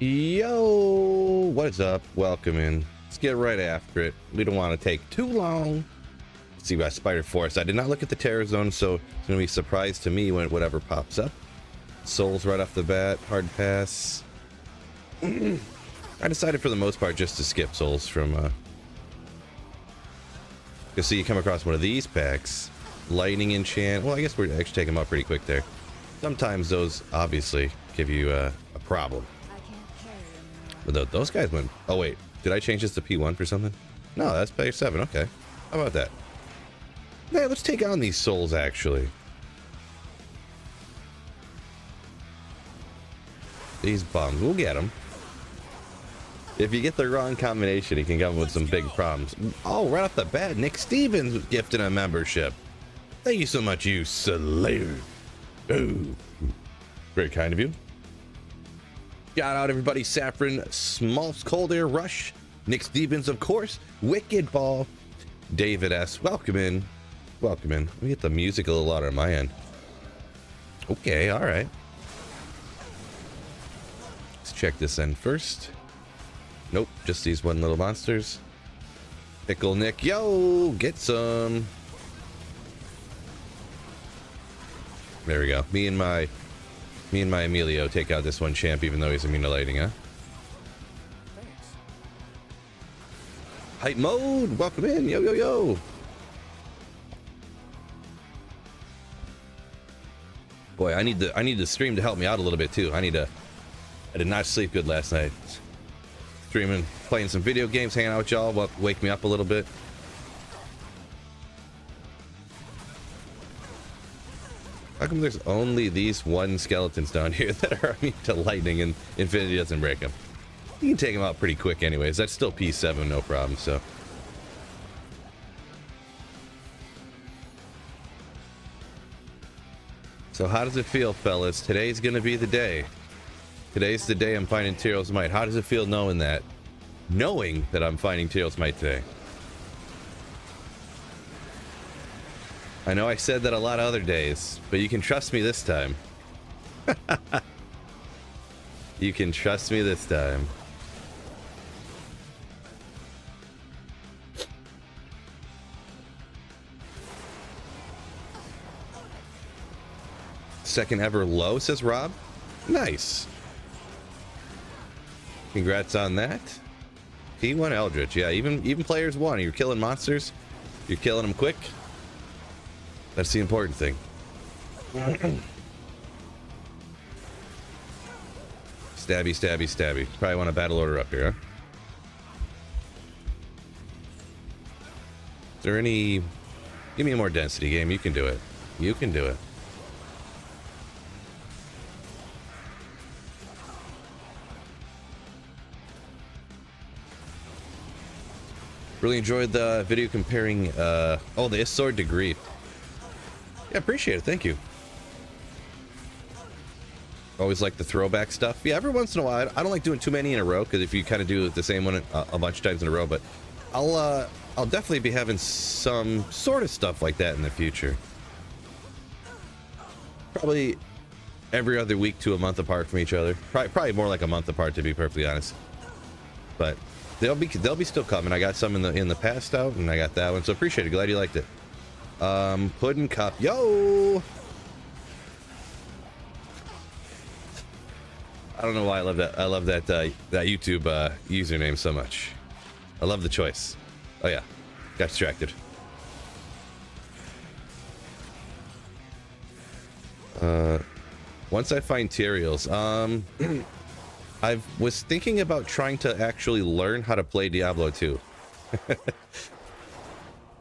Yo, what is up? Welcome in. Let's get right after it. We don't want to take too long. Let's see about Spider Force. I did not look at the Terror Zone, so it's going to be a surprise to me when whatever pops up. Souls right off the bat. Hard pass. I decided for the most part just to skip Souls from... You'll see you come across one of these packs. Lightning Enchant. Well, I guess we're actually taking them up pretty quick there. Sometimes those obviously give you a problem. But those guys went... Oh, wait. Did I change this to P1 for something? No, that's player 7. Okay. How about that? Man, let's take on these souls, actually. These bums. We'll get them. If you get the wrong combination, you can come with some big problems. Oh, right off the bat, Nick Stevens was gifted a membership. Thank you so much, you slave. Oh, very kind of you. Shout out everybody, Saffron, Smalls, Cold Air Rush, Nick Stevens, of course, Wicked Ball, David S. Welcome in. Welcome in. Let me get the music a little louder on my end. Okay, all right. Let's check this end first. Nope, just these one little monsters. Pickle Nick, yo, get some. There we go. Me and my Emilio take out this one champ, even though he's immune to lighting, huh? Thanks. Hype mode, welcome in, yo, yo, yo. Boy, I need the stream to help me out a little bit too. I did not sleep good last night. Streaming, playing some video games, hanging out with y'all, will wake me up a little bit. How come there's only these one skeletons down here that are immune to lightning and Infinity doesn't break them? You can take them out pretty quick anyways. That's still P7, no problem, so. So how does it feel, fellas? Today's gonna be the day. Today's the day I'm finding Tyrell's Might. How does it feel knowing that? Knowing that I'm finding Tyrell's Might today. I know I said that a lot of other days, but you can trust me this time. You can trust me this time. Second ever low, says Rob. Nice. Congrats on that. P1 Eldritch. Yeah, even players 1. You're killing monsters. You're killing them quick. That's the important thing. Stabby, stabby, stabby. Probably want a battle order up here, huh? Is there any... Give me a more density game. You can do it. You can do it. Really enjoyed the video comparing... the Isword to Grief. Yeah, appreciate it. Thank you. Always like the throwback stuff. Yeah, every once in a while. I don't like doing too many in a row, because if you kind of do the same one a bunch of times in a row, but I'll definitely be having some sort of stuff like that in the future. Probably every other week to a month apart from each other. Probably more like a month apart, to be perfectly honest. But they'll be still coming. I got some in the past out, and I got that one, so appreciate it. Glad you liked it. Puddin' Cup, yo! I don't know why I love that. I love that that YouTube username so much. I love the choice. Oh yeah, got distracted. Once I find Tyraels, I was thinking about trying to actually learn how to play Diablo 2.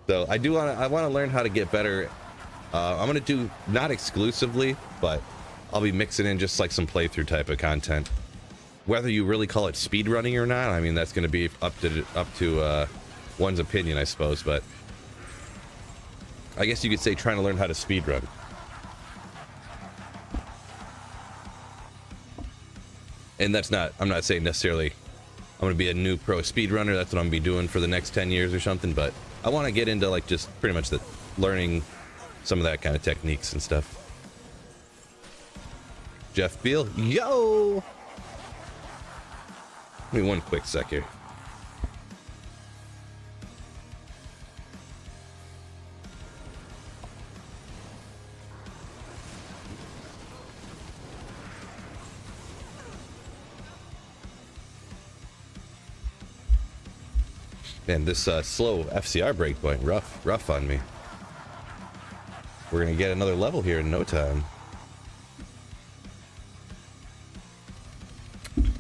So I want to learn how to get better. I'm going to do not exclusively, but I'll be mixing in just like some playthrough type of content. Whether you really call it speedrunning or not, I mean, that's going to be up to one's opinion, I suppose, but I guess you could say trying to learn how to speedrun. And that's not, I'm not saying necessarily I'm going to be a new pro speedrunner. That's what I'm going to be doing for the next 10 years or something, but I want to get into like just pretty much learning some of that kind of techniques and stuff. Jeff Beal, yo! Give me one quick sec here. Man, this slow FCR breakpoint, rough on me. We're gonna get another level here in no time.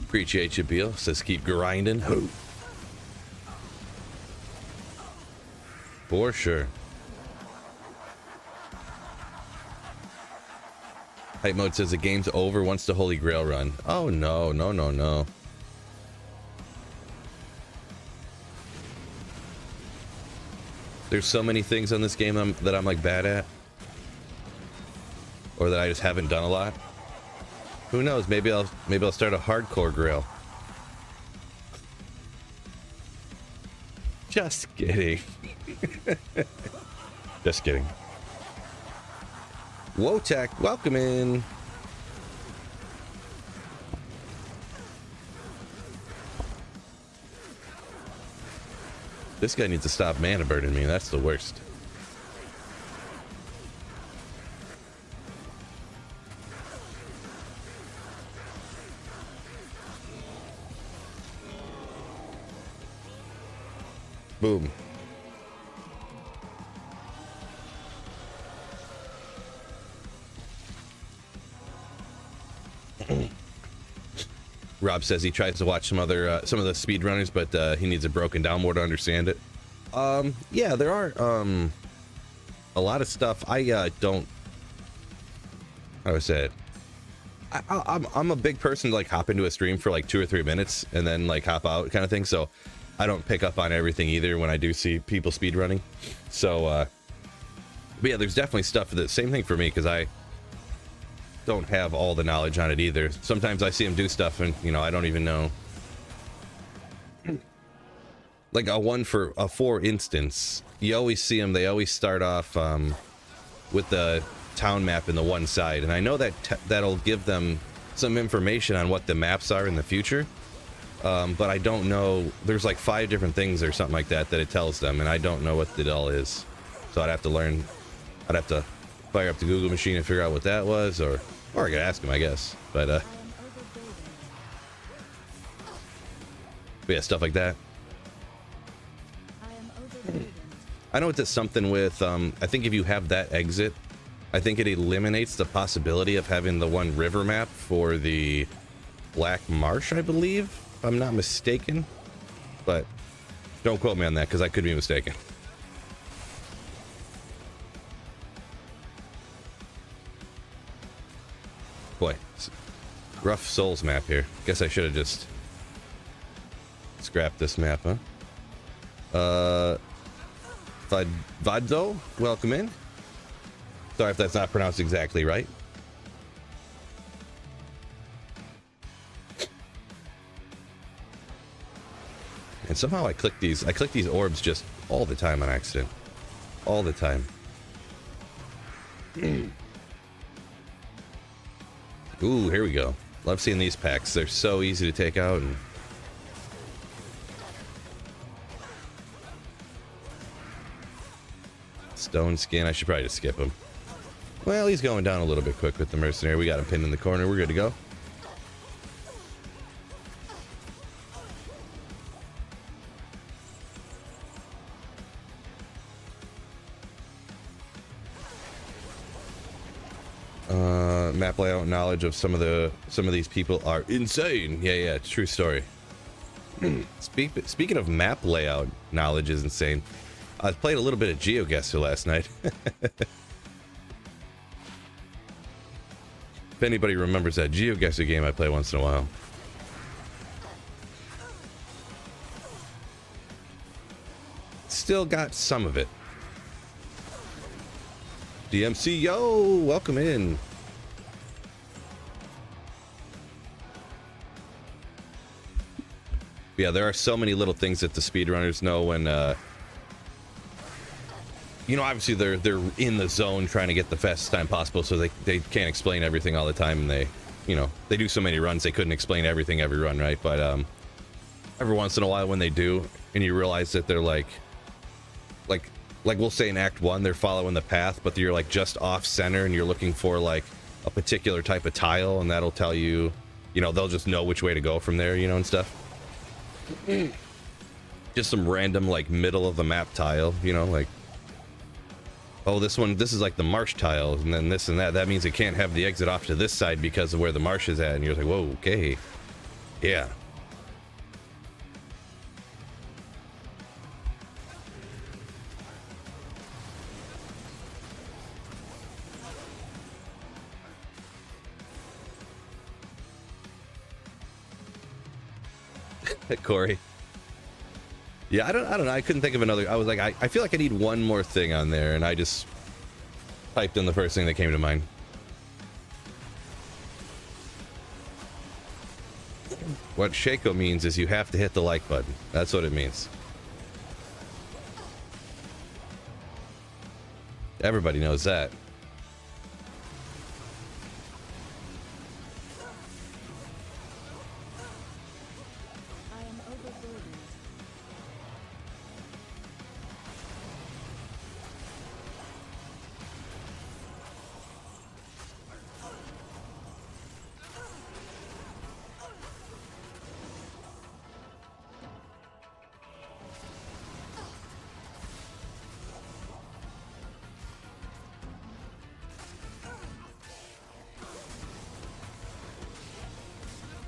Appreciate you, Beal. Says keep grinding. Ho. For sure. Hype mode says the game's over once the Holy Grail run. Oh no, no, no, no. There's so many things on this game that I'm like bad at. Or that I just haven't done a lot. Who knows? Maybe I'll start a hardcore grail. Just kidding. Just kidding. Wotek, welcome in. This guy needs to stop mana burning me. That's the worst. Boom. Rob says he tries to watch some of the speedrunners, but he needs it broken down more to understand it. Yeah, there are a lot of stuff I don't. How do I say it? I'm a big person to like hop into a stream for like 2 or 3 minutes and then like hop out kind of thing. So I don't pick up on everything either when I do see people speedrunning. So, but yeah, there's definitely stuff that same thing for me because I don't have all the knowledge on it either. Sometimes I see them do stuff and I don't even know. Like a 4 instance, you always see them. They always start off with the town map in the one side, and I know that that'll give them some information on what the maps are in the future. But I don't know. There's like 5 different things or something like that it tells them, and I don't know what it all is. So I'd have to learn. I'd have to fire up the Google machine and figure out what that was, or I could ask him, I guess. But yeah, stuff like that. I know it's something with. I think if you have that exit, I think it eliminates the possibility of having the one river map for the Black Marsh, I believe. If I'm not mistaken, but don't quote me on that because I could be mistaken. Boy, rough Souls map here. Guess I should have just scrapped this map, huh? Vado, welcome in. Sorry if that's not pronounced exactly right. And somehow I click these orbs just all the time on accident. All the time. Ooh, here we go. Love seeing these packs. They're so easy to take out. And stone skin. I should probably just skip him. Well, he's going down a little bit quick with the mercenary. We got him pinned in the corner. We're good to go. Map layout knowledge of some of these people are insane. Yeah, true story. Speaking of map layout knowledge is insane. I played a little bit of GeoGuessr last night. If anybody remembers that GeoGuessr game I play once in a while. Still got some of it. DMC, yo, welcome in. Yeah, there are so many little things that the speedrunners know when, obviously they're in the zone trying to get the fastest time possible, so they can't explain everything all the time, and they do so many runs they couldn't explain everything every run, right? But every once in a while when they do, and you realize that they're like we'll say in Act 1 they're following the path, but you're like just off center and you're looking for like a particular type of tile, and that'll tell you, you know, they'll just know which way to go from there, you know, and stuff. Just some random like middle of the map tile, you know, like, oh, this is like the marsh tile, and then this and that. That means it can't have the exit off to this side because of where the marsh is at, and you're like, whoa, okay, yeah. Corey. Yeah, I don't know. I couldn't think of another. I was like, I feel like I need one more thing on there, and I just typed in the first thing that came to mind. What Shaco means is you have to hit the like button. That's what it means. Everybody knows that.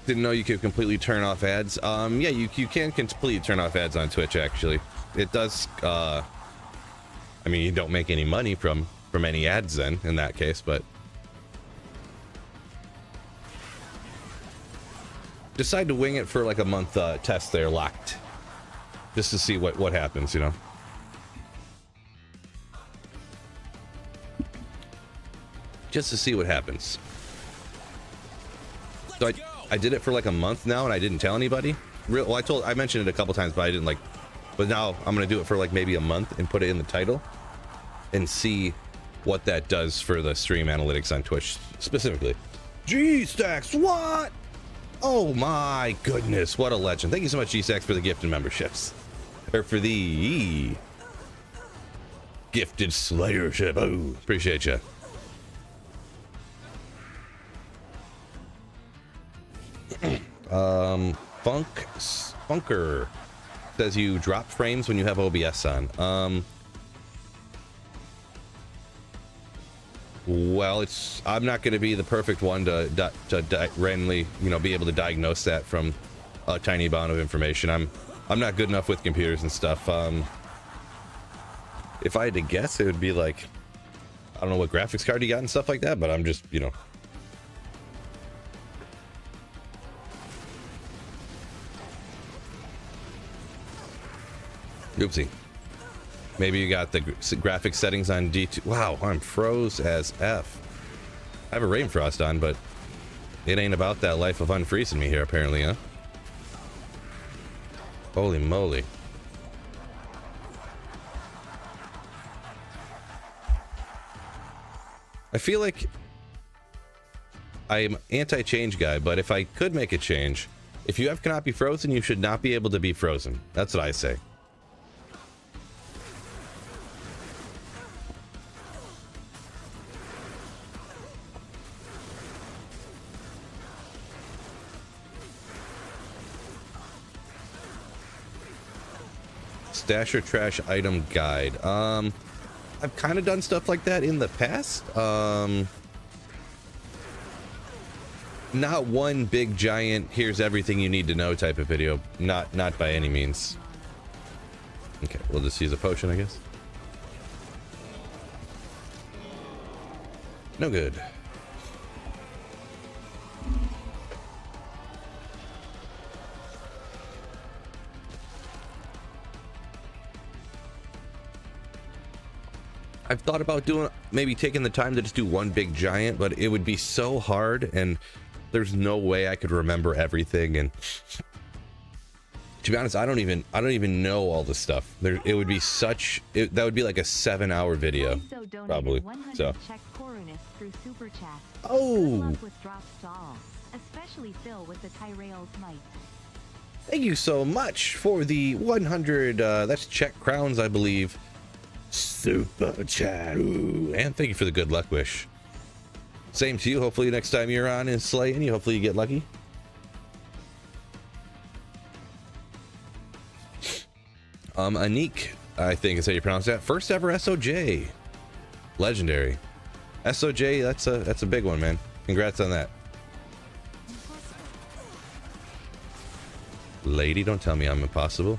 Didn't know you could completely turn off ads. Yeah, you can completely turn off ads on Twitch, actually. It does, I mean, you don't make any money from any ads then, in that case, but decide to wing it for like a month test there, locked. Just to see what happens, you know. Just to see what happens. So I did it for like a month now, and I didn't tell anybody. Well, I mentioned it a couple times, but I didn't like. But now I'm gonna do it for like maybe a month and put it in the title, and see what that does for the stream analytics on Twitch specifically. G-Stacks, what? Oh my goodness, what a legend! Thank you so much, G-Stacks, for the gifted memberships, or for the gifted slayership. Oh, appreciate you. Funker says you drop frames when you have OBS on. Well, I'm not going to be the perfect one to randomly, you know, be able to diagnose that from a tiny amount of information. I'm not good enough with computers and stuff. If I had to guess, it would be like, I don't know what graphics card you got and stuff like that, but I'm just, you know. Oopsie. Maybe you got the graphic settings on D2. Wow, I'm froze as F. I have a rain frost on, but it ain't about that life of unfreezing me here, apparently, huh? Holy moly. I feel like I'm anti-change guy, but if I could make a change, if you cannot be frozen, you should not be able to be frozen. That's what I say. Stash or trash item guide. I've kind of done stuff like that in the past. Not one big giant here's everything you need to know type of video. Not by any means. Okay, we'll just use a potion, I guess. No good. I've thought about doing, maybe taking the time to just do one big giant, but it would be so hard, and there's no way I could remember everything. And to be honest, I don't even know all the stuff. It would be that would be like a 7-hour video, probably. So. Oh. Especially Phil with the Tyrael's might. Thank you so much for the 100, that's Czech crowns, I believe. Super chat. Ooh, and thank you for the good luck wish. Same to you. Hopefully next time you're on and slaying you, hopefully you get lucky. Anik, I think is how you pronounce that. First ever SOJ. Legendary. SOJ, that's a big one, man. Congrats on that. Lady, don't tell me I'm impossible.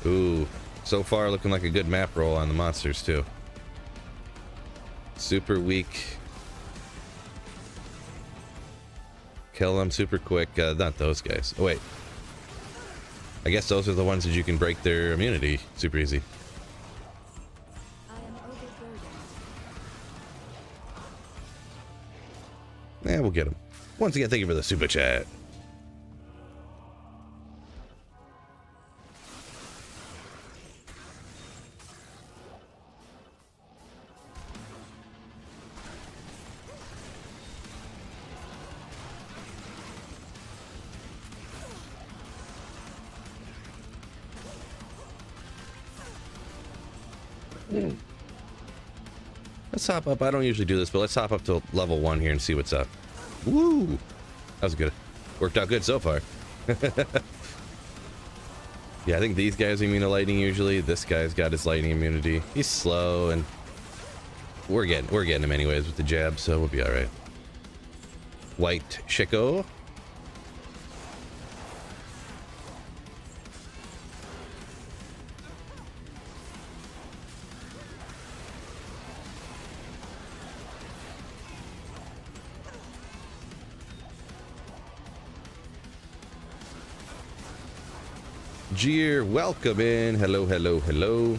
Ooh, so far looking like a good map roll on the monsters too. Super weak. Kill them super quick. Not those guys. Oh, wait. I guess those are the ones that you can break their immunity super easy. Yeah, we'll get them. Once again, thank you for the super chat. Let's hop up. I don't usually do this, but let's hop up to level 1 here and see what's up. Woo! That was good. Worked out good so far. Yeah, I think these guys are immune to lightning usually. This guy's got his lightning immunity. He's slow, and we're getting him anyways with the jab, so we'll be all right. White Chico. Jeer, welcome in. Hello, hello, hello.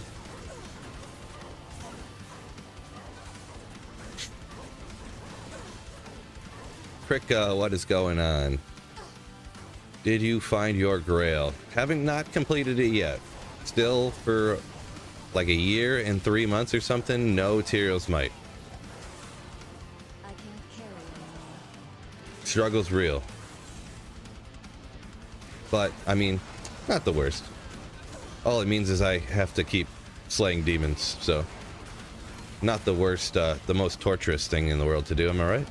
Krika, what is going on? Did you find your grail? Having not completed it yet. Still for like a year and 3 months or something. No Tyrell's Might. Struggle's real. But, I mean, not the worst. All it means is I have to keep slaying demons, so not the worst, the most torturous thing in the world to do, am I right?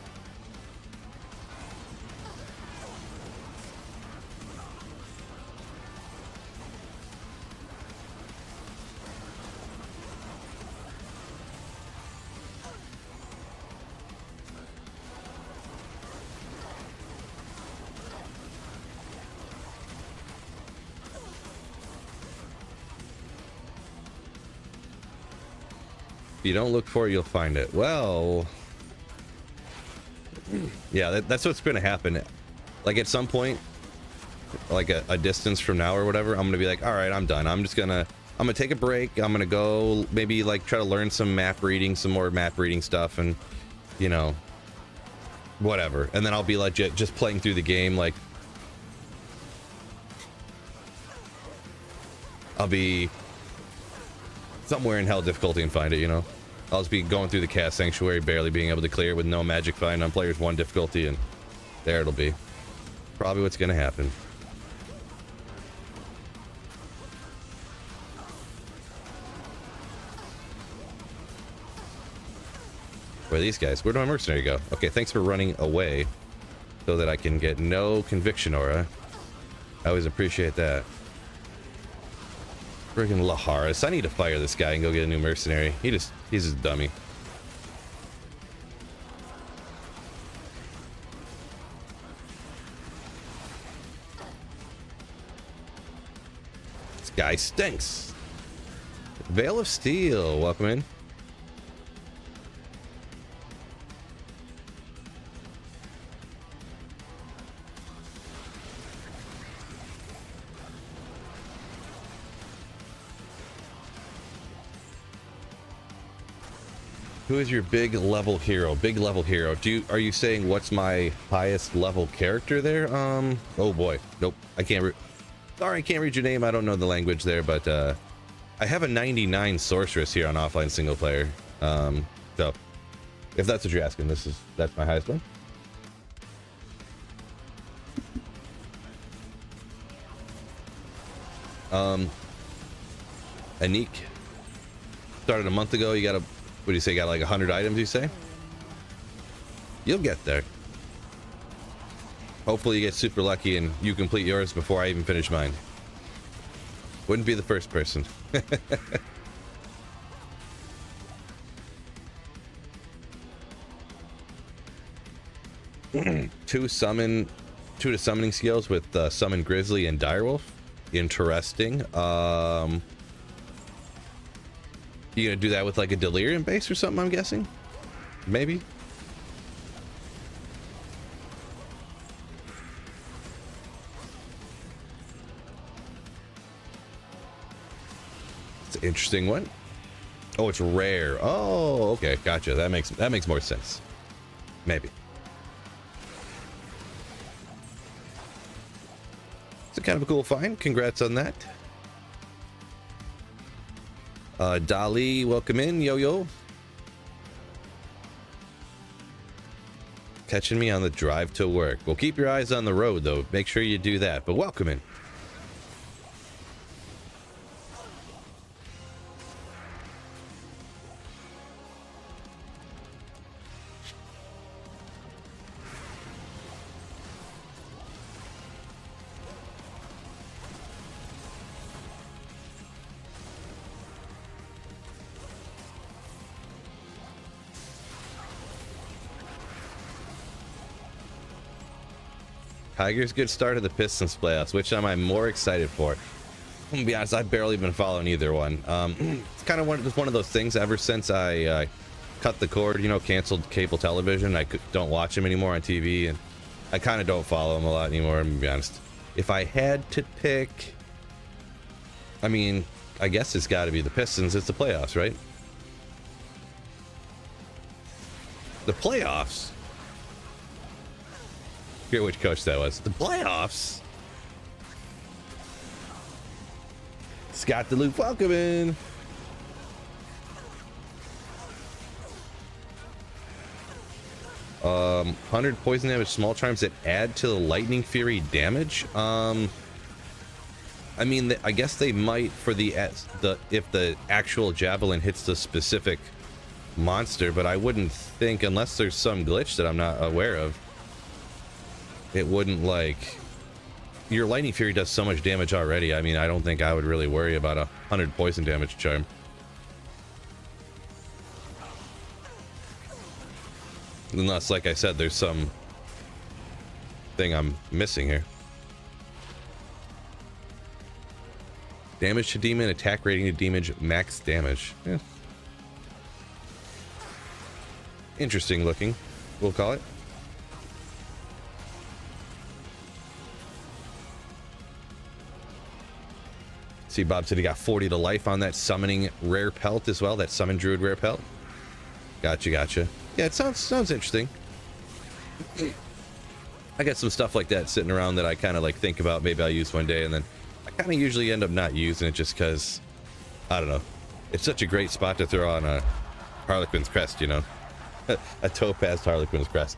You don't look for it, you'll find it. Well, yeah, that's what's gonna happen. Like at some point, like a distance from now or whatever, I'm gonna be like, all right, I'm done. I'm gonna take a break. I'm gonna go maybe like try to learn some map reading, some more map reading stuff, and you know, whatever. And then I'll be legit just playing through the game. Like I'll be somewhere in hell difficulty and find it, you know. I'll just be going through the cast sanctuary, barely being able to clear with no magic find on players 1 difficulty, and there it'll be. Probably what's gonna happen. Where are these guys? Where'd my mercenary go? Okay, thanks for running away so that I can get no conviction aura. I always appreciate that. Friggin' Laharis. I need to fire this guy and go get a new mercenary. He's just a dummy. This guy stinks. Veil of Steel, welcome in. Who is your big level hero? Big level hero. Are you saying what's my highest level character there? Oh boy. Nope. I can't sorry, I can't read your name. I don't know the language there, but I have a 99 sorceress here on offline single player. So if that's what you're asking, that's my highest one. Anik started a month ago. You got a, what do you say? Got like 100 items, you say? You'll get there. Hopefully you get super lucky and you complete yours before I even finish mine. Wouldn't be the first person. Two to summoning skills with Summon Grizzly and Direwolf. Interesting. You gonna do that with like a Delirium base or something, I'm guessing? Maybe? It's an interesting one. Oh, it's rare. Oh, okay, gotcha. That makes more sense. Maybe. It's a kind of a cool find. Congrats on that. Dali, welcome in. Yo. Catching me on the drive to work. Well, keep your eyes on the road, though. Make sure you do that. But welcome in. Tigers good start of the Pistons playoffs. Which am I more excited for? I'm gonna be honest, I've barely been following either one. It's kind of one of those things. Ever since I cut the cord, you know, canceled cable television, don't watch them anymore on TV, and I kind of don't follow them a lot anymore. I'm gonna be honest. If I had to pick, I mean, I guess it's got to be the Pistons. It's the playoffs, right? The playoffs. I forget which coach that was. The playoffs. Scott DeLuke, welcome in. Um, 100 poison damage, small charms that add to the lightning fury damage. I mean, I guess they might for the if the actual javelin hits the specific monster, but I wouldn't think, unless there's some glitch that I'm not aware of, it wouldn't, like, your lightning fury does so much damage already. I mean, I don't think I would really worry about 100 poison damage charm. Unless, like I said, there's some thing I'm missing here. Damage to demon, attack rating to damage, max damage. Yeah. Interesting looking, we'll call it. See, Bob said he got 40 to life on that summoning rare pelt as well. That summon druid rare pelt. Gotcha. Yeah, it sounds interesting. I got some stuff like that sitting around that I kind of like think about. Maybe I'll use one day, and then I kind of usually end up not using it just because, I don't know. It's such a great spot to throw on a Harlequin's crest, you know, a topaz Harlequin's crest.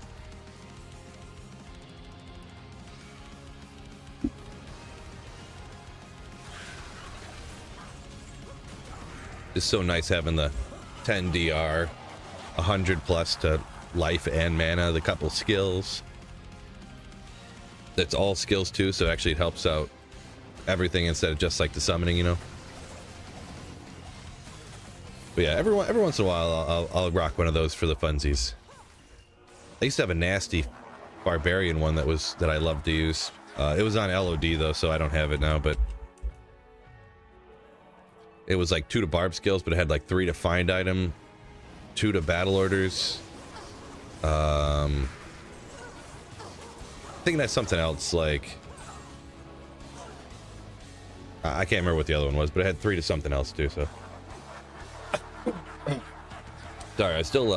It's so nice having the 10 DR, 100 plus to life and mana, the couple skills. That's all skills too, so actually it helps out everything instead of just like the summoning, you know. But yeah, every once in a while I'll rock one of those for the funsies. I used to have a nasty barbarian one that I loved to use. It was on LOD though, so I don't have it now, but it was like 2 to barb skills, but it had like 3 to find item, 2 to battle orders. I think that's something else, like I can't remember what the other one was, but it had 3 to something else too, so. Sorry, I still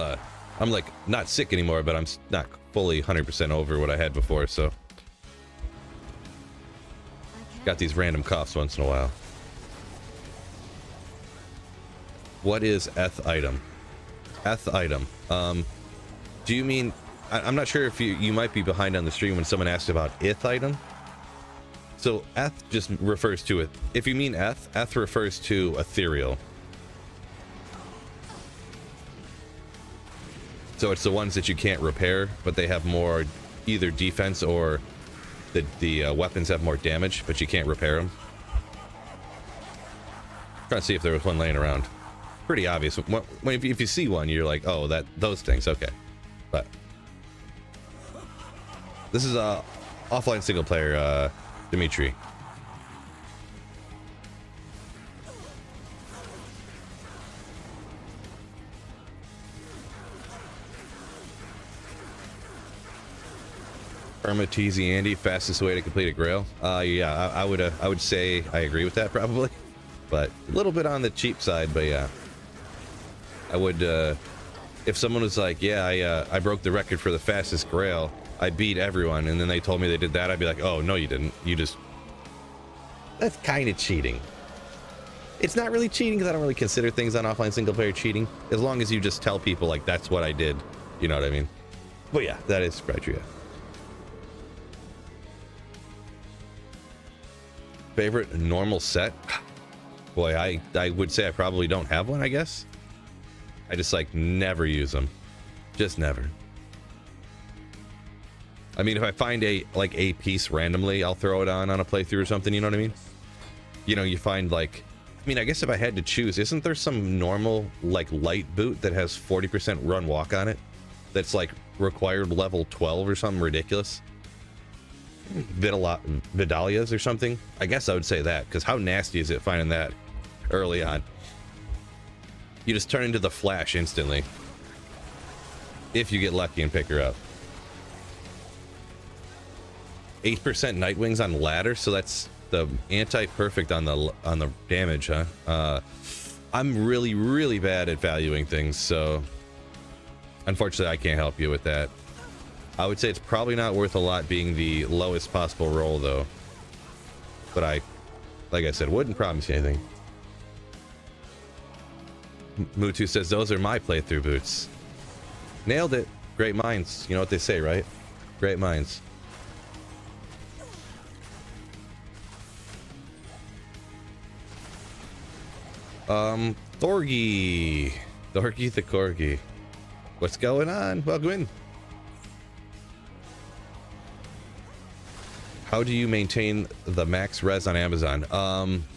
I'm like not sick anymore, but I'm not fully 100% over what I had before, so got these random coughs once in a while. What is eth item? Eth item. Do you mean, I'm not sure if you might be behind on the stream when someone asked about ith item. So eth just refers to it. If you mean eth refers to ethereal. So it's the ones that you can't repair, but they have more either defense or the weapons have more damage, but you can't repair them. Trying to see if there was one laying around. Pretty obvious. If you see one, you're like, oh, those things, okay. But this is a offline single player, Dimitri. Irma, Teasy, Andy, fastest way to complete a grail. Yeah, I would say I agree with that probably, but a little bit on the cheap side. But yeah, I would. If someone was like, yeah, I broke the record for the fastest grail, I beat everyone, and then they told me they did that, I'd be like, oh no, you didn't. You just. That's kind of cheating. It's not really cheating because I don't really consider things on offline single player cheating, as long as you just tell people like that's what I did. You know what I mean? But yeah, that is probably true. Yeah. Favorite normal set? Boy, I would say I probably don't have one, I guess. I just like never use them. Just never. I mean, if I find a piece randomly, I'll throw it on a playthrough or something, you know what I mean? You know, you find like, I mean, I guess if I had to choose, isn't there some normal like light boot that has 40% run walk on it? That's like required level 12 or something ridiculous? Vidalias or something. I guess I would say that, because how nasty is it finding that early on? You just turn into the Flash instantly if you get lucky and pick her up. 8% Nightwings on ladder, so that's the anti-perfect on the damage, huh? I'm really bad at valuing things, so unfortunately I can't help you with that. I would say it's probably not worth a lot being the lowest possible roll, though. But like I said, wouldn't promise you anything. Mutu says, those are my playthrough boots. Nailed it. Great minds. You know what they say, right? Great minds. Thorgy. Thorgy the Corgi. What's going on? Welcome in. How do you maintain the max res on Amazon?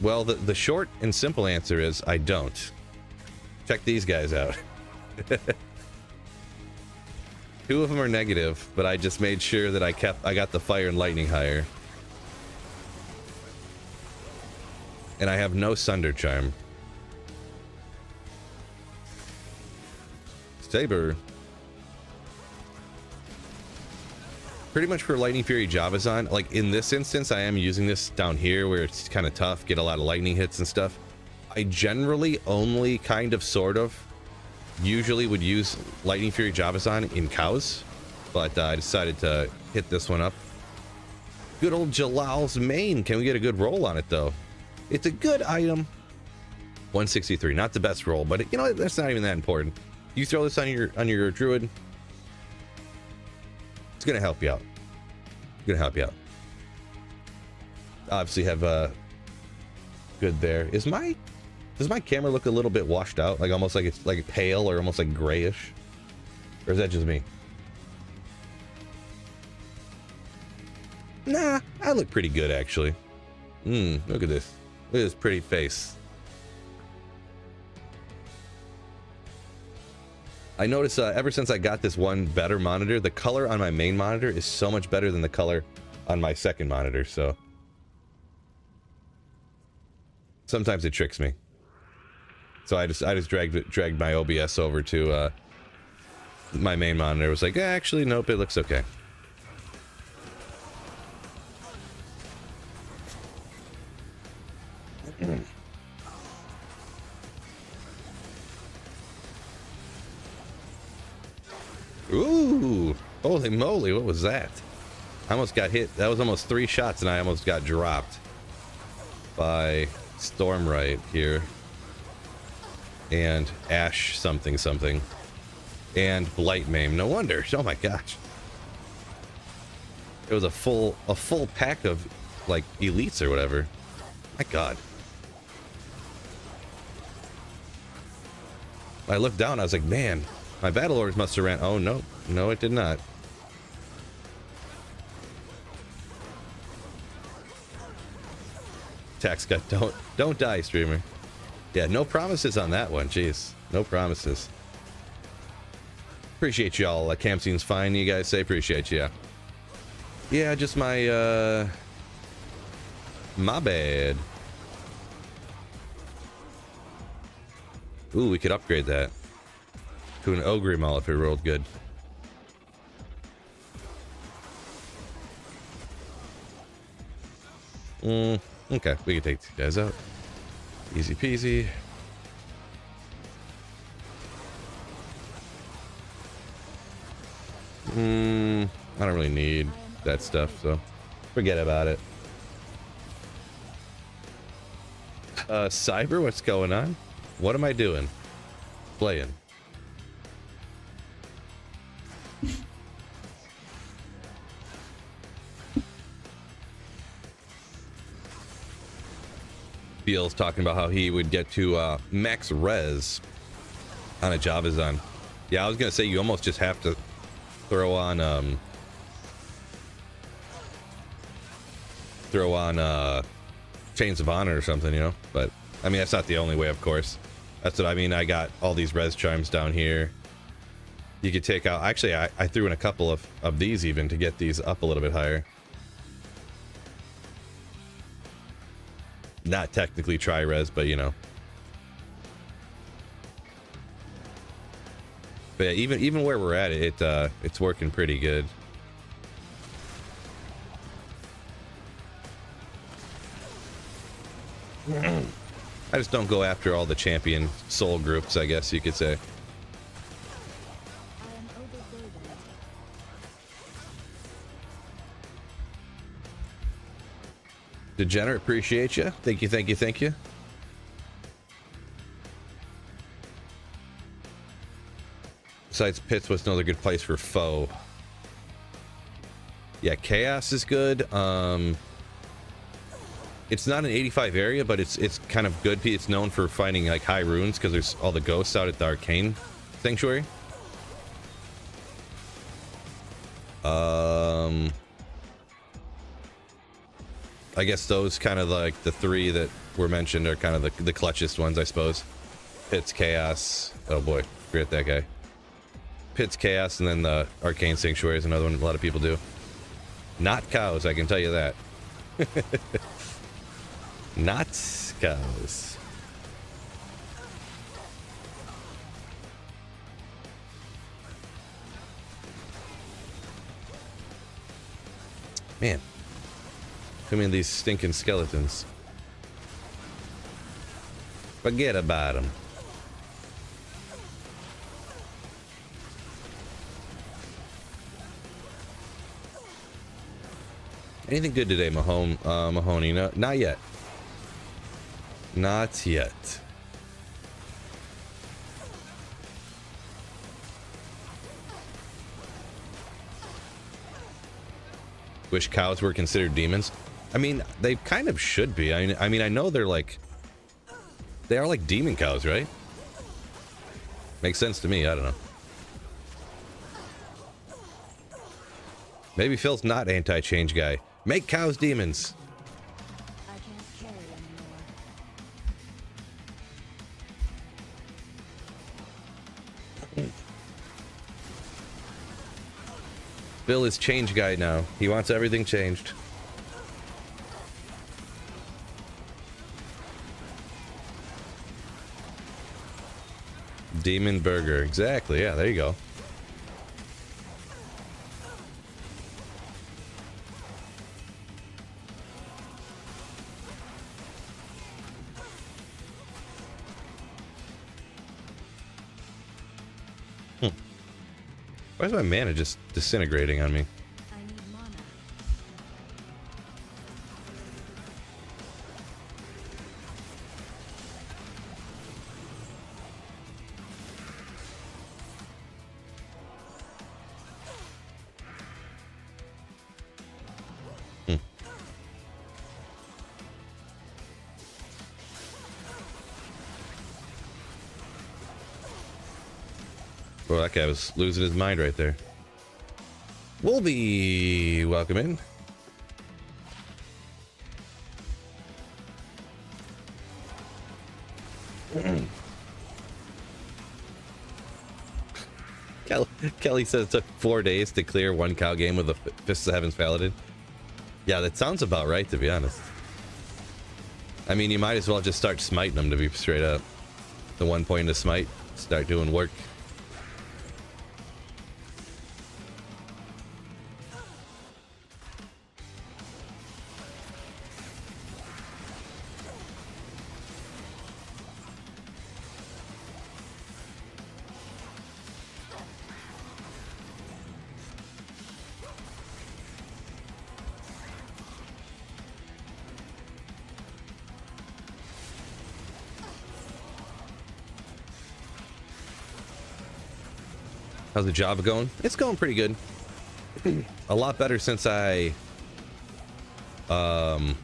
Well, the short and simple answer is I don't. Check these guys out. 2 of them are negative, but I just made sure that I got the fire and lightning higher. And I have no Sunder Charm. Saber. Pretty much for Lightning Fury Javazon, like in this instance, I am using this down here where it's kind of tough, get a lot of lightning hits and stuff. I generally only usually would use Lightning Fury Javazon in cows, but I decided to hit this one up. Good old Jalal's mane. Can we get a good roll on it though? It's a good item. 163, not the best roll, but you know, that's not even that important. You throw this on your druid, it's gonna help you out. Obviously have good there. Does my camera look a little bit washed out, like almost like it's like pale or almost like grayish, or is that just me? Nah, I look pretty good actually. Look at this. Look at this pretty face. I noticed ever since I got this one better monitor, the color on my main monitor is so much better than the color on my second monitor, so sometimes it tricks me. So I just dragged my OBS over to my main monitor. It was like, actually, nope, it looks okay. Ooh, holy moly, what was that? I almost got hit. That was almost 3 shots and I almost got dropped by Stormright here. And Ash something. And Blight Maim. No wonder. Oh my gosh. It was a full pack of like elites or whatever. My God. I looked down, I was like, man, my battle orders must have ran. Oh, no. No, it did not. Tax cut, don't die, streamer. Yeah, no promises on that one. Jeez, no promises. Appreciate y'all. Camp seems fine. You guys say appreciate you. Yeah, just my bad. Ooh, we could upgrade that to an Ogre Maul if it rolled good. Okay, we can take these guys out. Easy peasy. I don't really need that stuff, so forget about it. Cyber, what's going on? What am I doing? Playing. Beal's talking about how he would get to max res on a Javazon. Yeah, I was gonna say you almost just have to throw on Chains of Honor or something, you know. But I mean, that's not the only way, of course. That's what I mean. I got all these res charms down here. You could take out. Actually, I threw in a couple of these even to get these up a little bit higher. Not technically tri-res, but you know. But yeah, even where we're at, it's working pretty good. I just don't go after all the champion soul groups, I guess you could say. Degenerate, appreciate you. Thank you, thank you, thank you. Besides pits, what's another good place for foe? Yeah, chaos is good. It's not an 85 area, but it's kind of good. It's known for finding like high runes because there's all the ghosts out at the arcane sanctuary. I guess those kind of like the three that were mentioned are kind of the clutchest ones, I suppose. Pits, chaos. Oh boy, forget that guy. Pits, chaos, and then the arcane sanctuary is another one a lot of people do. Not cows, I can tell you that. Not cows. Man. Too many of these stinking skeletons. Forget about them. Anything good today, Mahoney? No, not yet. Not yet. Wish cows were considered demons. I mean, they kind of should be. I mean, I know they're like... They are like demon cows, right? Makes sense to me. I don't know. Maybe Phil's not anti-change guy. Make cows demons. I can't carry anymore. Phil is change guy now. He wants everything changed. Demon burger. Exactly. Yeah, there you go. Why is my mana just disintegrating on me? I need mana. Well, that guy was losing his mind right there. Wolby, welcome in. Kelly says it took 4 days to clear one cow game with a Fists of Heaven's Paladin. Yeah, that sounds about right, to be honest. I mean, you might as well just start smiting them, to be straight up. The 1 point to smite, start doing work. How's the Java going? It's going pretty good. A lot better since I when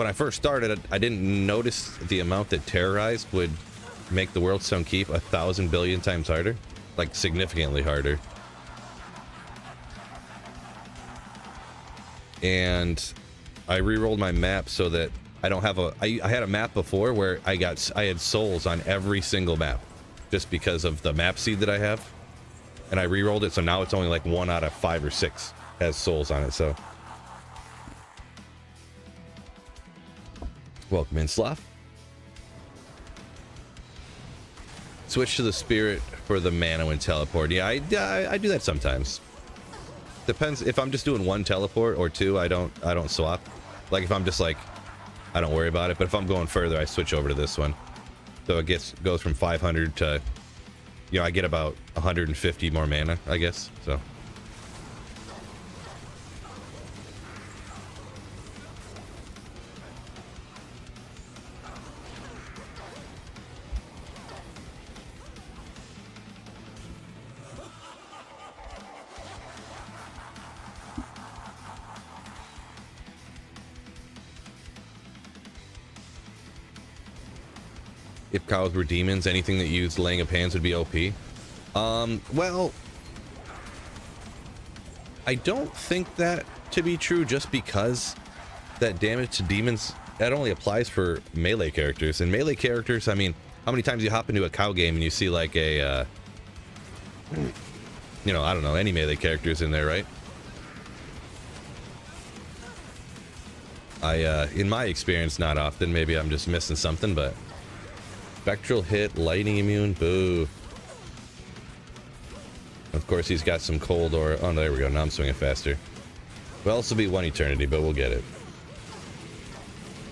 I first started, I didn't notice the amount that Terrorized would make the World Stone Keep 1,000 billion times harder. Like, significantly harder. And I re-rolled my map so that I don't have a... I had a map before where I had souls on every single map. Just because of the map seed that I have. And I re-rolled it, so now it's only like 1 out of 5 or 6 has souls on it, so. Welcome in, Sloth. Switch to the spirit for the mana when teleport. Yeah, I do that sometimes. Depends if I'm just doing 1 teleport or 2, I don't swap. Like if I'm just like, I don't worry about it, but if I'm going further, I switch over to this one. So it goes from 500 to, you know, I get about 150 more mana, I guess. So. If cows were demons, anything that used laying of hands would be OP. Well, I don't think that to be true just because that damage to demons, that only applies for melee characters. And melee characters, I mean, how many times you hop into a cow game and you see like a, you know, I don't know, any melee characters in there, right? In my experience, not often. Maybe I'm just missing something, but... Spectral hit, lightning immune, boo. Of course, he's got some cold or... Oh, there we go. Now I'm swinging faster. Will also be 1 eternity, but we'll get it.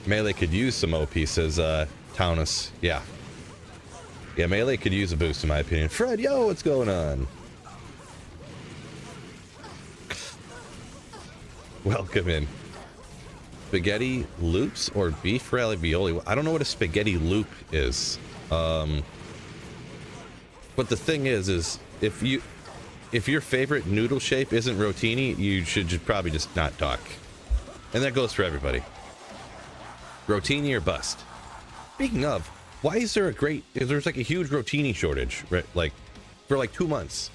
Melee could use some OP, says Taunus. Yeah. Yeah, Melee could use a boost, in my opinion. Fred, yo, what's going on? Welcome in. Spaghetti loops or beef ravioli. I don't know what a spaghetti loop is. But the thing is if your favorite noodle shape isn't rotini, you should probably just not talk. And that goes for everybody. Rotini or bust. Speaking of, why is there there's like a huge rotini shortage, right? Like for like 2 months.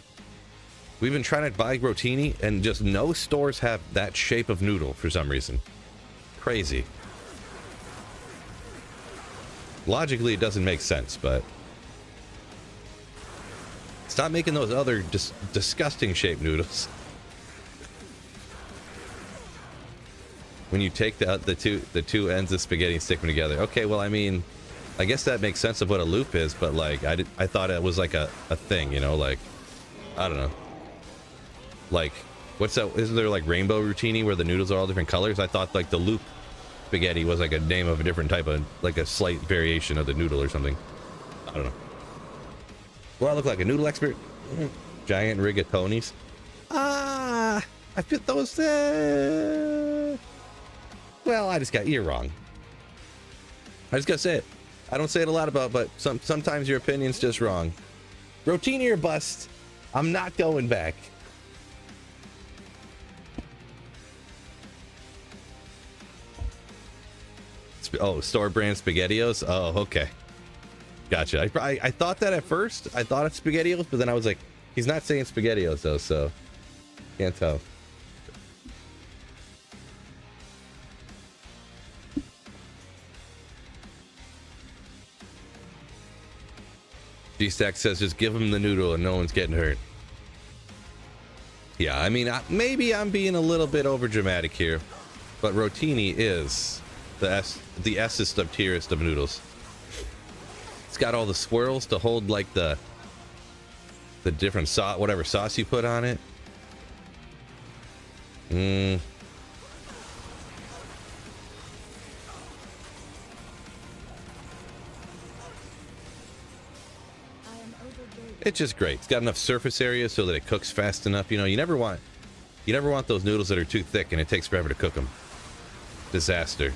We've been trying to buy rotini and just no stores have that shape of noodle for some reason. Crazy. Logically, it doesn't make sense, but stop making those other disgusting shaped noodles. When you take the two ends of spaghetti and stick them together. Okay, well, I mean, I guess that makes sense of what a loop is, but like I thought it was like a thing, you know, like I don't know. Like what's that? Isn't there like rainbow rotini where the noodles are all different colors? I thought like the loop spaghetti was like a name of a different type of, like a slight variation of the noodle or something. I don't know. Well, I look like a noodle expert. Giant rigatonis. I fit those. Well, you're wrong. I just gotta say it. I don't say it a lot about, but sometimes your opinion's just wrong. Rotini or bust. I'm not going back. Oh, store brand SpaghettiOs? Oh, okay. Gotcha. I thought that at first. I thought it's SpaghettiOs, but then I was like, he's not saying SpaghettiOs though, so can't tell. G-Stack says just give him the noodle and no one's getting hurt. Yeah, I mean, maybe I'm being a little bit over dramatic here, but rotini is the Sest of tierest of noodles. It's got all the swirls to hold like the different sauce, whatever sauce you put on it. It's just great. It's got enough surface area so that it cooks fast enough. You know, you never want those noodles that are too thick and it takes forever to cook them. Disaster.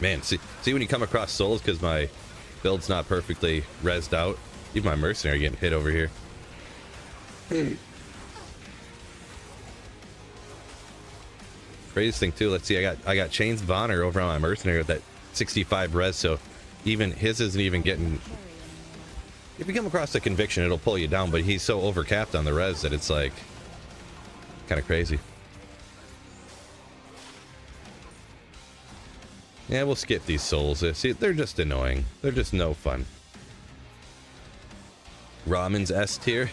Man, see when you come across souls, because my build's not perfectly rezzed out. Even my mercenary getting hit over here. Craziest thing too, let's see, I got Chains of Honor over on my mercenary with that 65 res, so even his isn't even getting. If you come across the conviction, it'll pull you down, but he's so overcapped on the res that it's like kind of crazy. Yeah, we'll skip these souls. See, they're just annoying. They're just no fun. Ramen's S tier.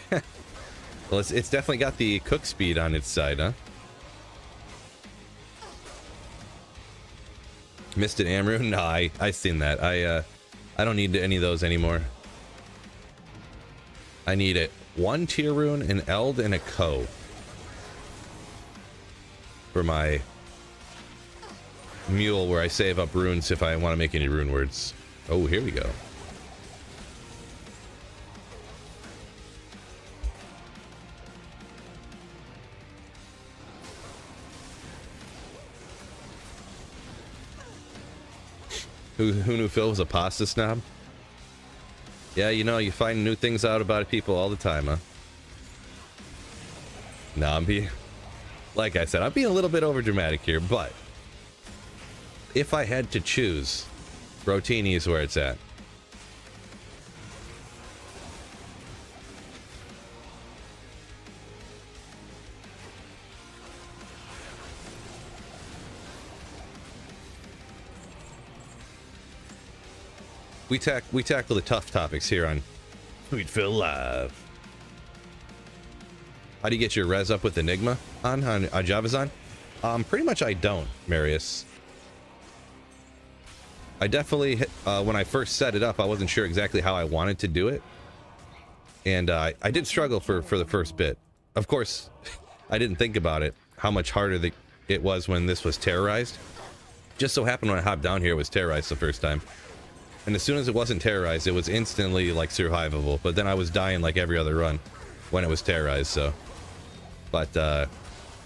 Well, it's definitely got the cook speed on its side, huh? Missed it, Amru? No, I seen that. I don't need any of those anymore. I need it. 1 tier rune, an Eld, and a Ko. For my mule, where I save up runes if I want to make any rune words. Oh, here we go. Who knew Phil was a pasta snob? Yeah, you know, you find new things out about people all the time, huh? No, I'm being... Like I said, I'm being a little bit over dramatic here, but... If I had to choose, rotini is where it's at. We tackle the tough topics here on Sweet Phil Live. How do you get your res up with Enigma on Javazon? Pretty much I don't, Marius. I definitely, when I first set it up, I wasn't sure exactly how I wanted to do it. And I did struggle for the first bit. Of course, I didn't think about it, how much harder it was when this was terrorized. Just so happened when I hopped down here, it was terrorized the first time. And as soon as it wasn't terrorized, it was instantly, like, survivable. But then I was dying like every other run when it was terrorized, so. But,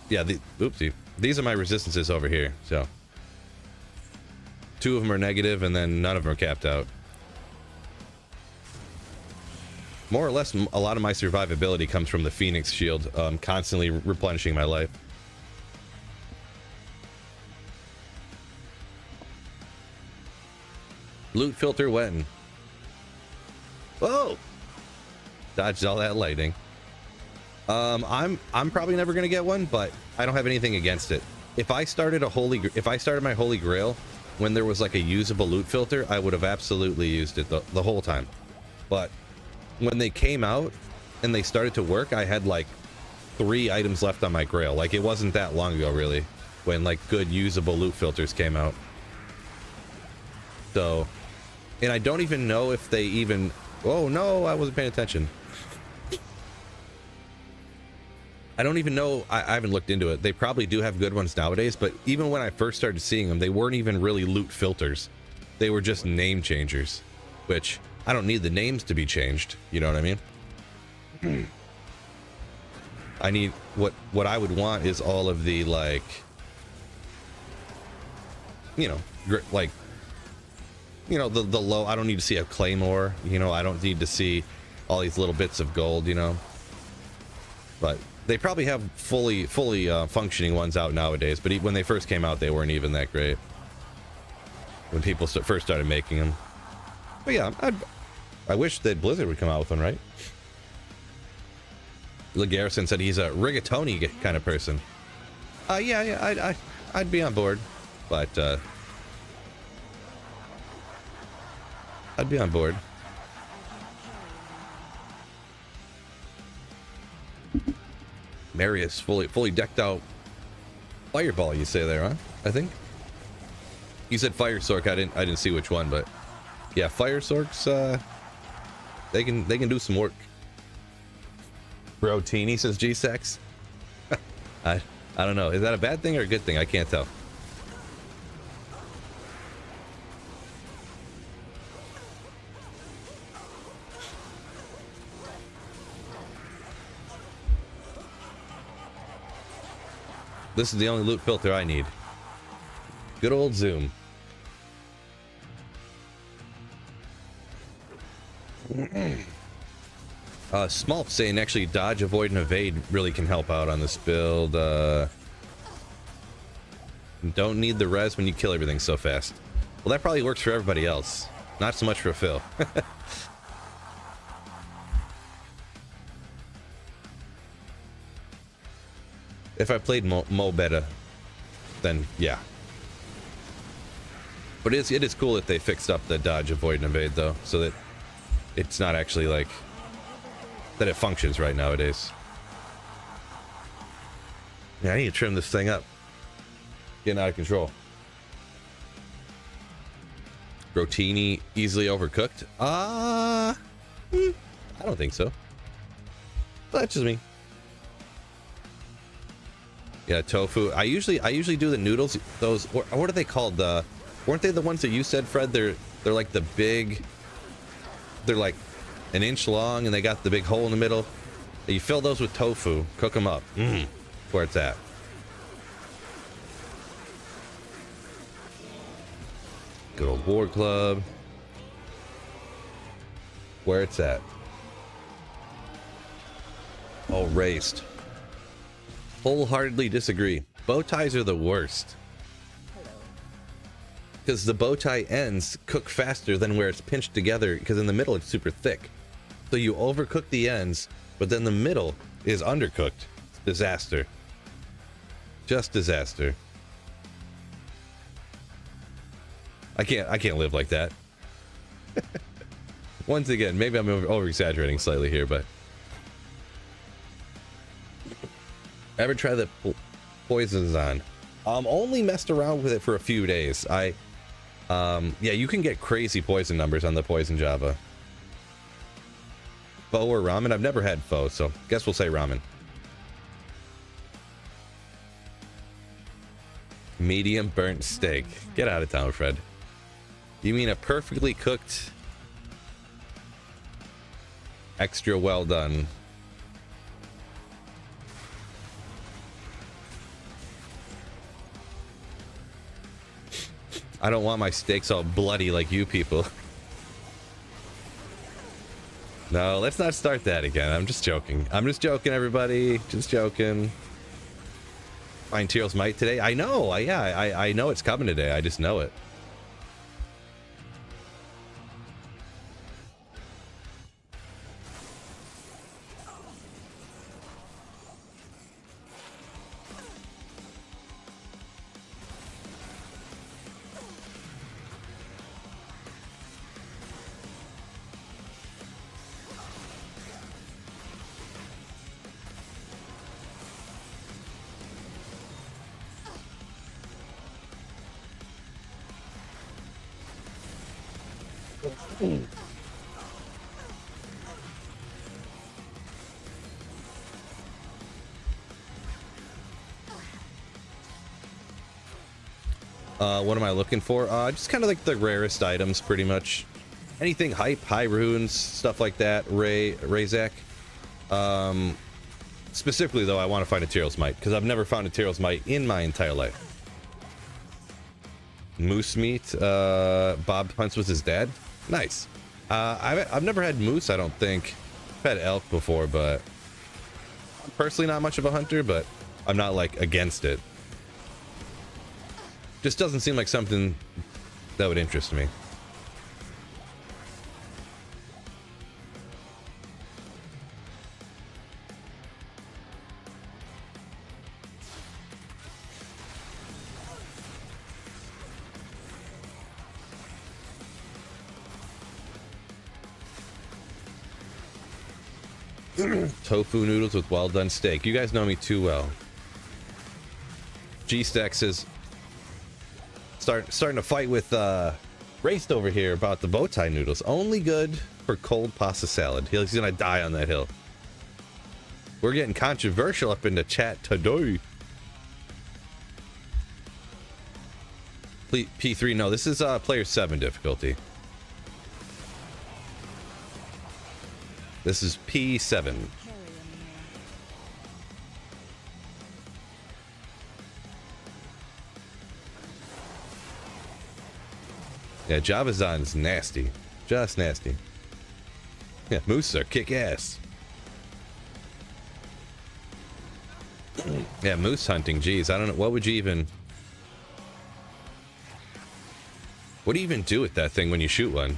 yeah, oopsie. These are my resistances over here, so. 2 of them are negative, and then none of them are capped out. More or less, a lot of my survivability comes from the Phoenix Shield, constantly replenishing my life. Loot filter when? Whoa! Dodged all that lightning. I'm probably never gonna get one, but I don't have anything against it. If I started my Holy Grail when there was like a usable loot filter, I would have absolutely used it the whole time. But when they came out and they started to work, I had like 3 items left on my Grail. Like, it wasn't that long ago, really, when like good usable loot filters came out. So, and I don't even know if they even... Oh no, I wasn't paying attention. I don't even know. I haven't looked into it. They probably do have good ones nowadays, but even when I first started seeing them, they weren't even really loot filters. They were just name changers, which I don't need the names to be changed. You know what I mean? I need what I would want is all of the, like, you know, like, you know, the low. I don't need to see a claymore. You know, I don't need to see all these little bits of gold. You know, but They probably have fully functioning ones out nowadays, but when they first came out, they weren't even that great. When people first started making them. But yeah, I wish that Blizzard would come out with one, right? Garrison said he's a rigatoni kind of person. Yeah, I'd be on board, but I'd be on board. Marius fully decked out fireball. You say there, huh? I think you said fire sork. I didn't see which one, but yeah, fire sorks. They can do some work. Rotini says G-Sex. I don't know. Is that a bad thing or a good thing? I can't tell. This is the only loot filter I need. Good old Zoom. Smalt saying actually dodge, avoid, and evade really can help out on this build. Don't need the res when you kill everything so fast. Well, that probably works for everybody else. Not so much for Phil. If I played Mo better, then yeah. But it is cool that they fixed up the dodge, avoid, and evade though, so that it's not actually like that it functions right nowadays. Yeah, I need to trim this thing up. Getting out of control. Rotini easily overcooked? I don't think so. That's just me. Yeah, tofu. I usually do the noodles. Those, what are they called? Weren't they the ones that you said, Fred? They're like the big. They're like an inch long, and they got the big hole in the middle. You fill those with tofu, cook them up. Where it's at. Good old War Club. Where it's at. Oh, raced. Wholeheartedly disagree. Bow ties are the worst. Because the bow tie ends cook faster than where it's pinched together, because in the middle it's super thick. So you overcook the ends, but then the middle is undercooked. It's disaster. Just disaster. I can't live like that. Once again, maybe I'm over exaggerating slightly here, but ever try the poisons on? Only messed around with it for a few days. Yeah, you can get crazy poison numbers on the poison Java. Pho or ramen? I've never had pho, so guess we'll say ramen. Medium burnt steak. Get out of town, Fred. You mean a perfectly cooked, extra well done? I don't want my steaks all bloody like you people. No, let's not start that again. I'm just joking. I'm just joking, everybody. Just joking. Find Tyro's Might today? I know. I know it's coming today. I just know it. What am I looking for? Just kind of like the rarest items, pretty much. Anything hype, high runes, stuff like that. Razak. Specifically, though, I want to find a Tyro's Might, because I've never found a Tyro's Might in my entire life. Moose meat. Bob hunts with his dad. Nice. I've never had moose, I don't think. I've had elk before, but I'm personally not much of a hunter, but I'm not like against it. Just doesn't seem like something that would interest me. Tofu noodles with well done steak. You guys know me too well. G-Stack says starting to fight with Raced over here about the bow tie noodles. Only good for cold pasta salad. He's gonna die on that hill. We're getting controversial up in the chat today. P3, no, this is player 7 difficulty. This is P7. Carry anymore. Yeah, Javazan's nasty. Just nasty. Yeah, moose are kick ass. Yeah, moose hunting, geez, I don't know, what would you even... What do you even do with that thing when you shoot one?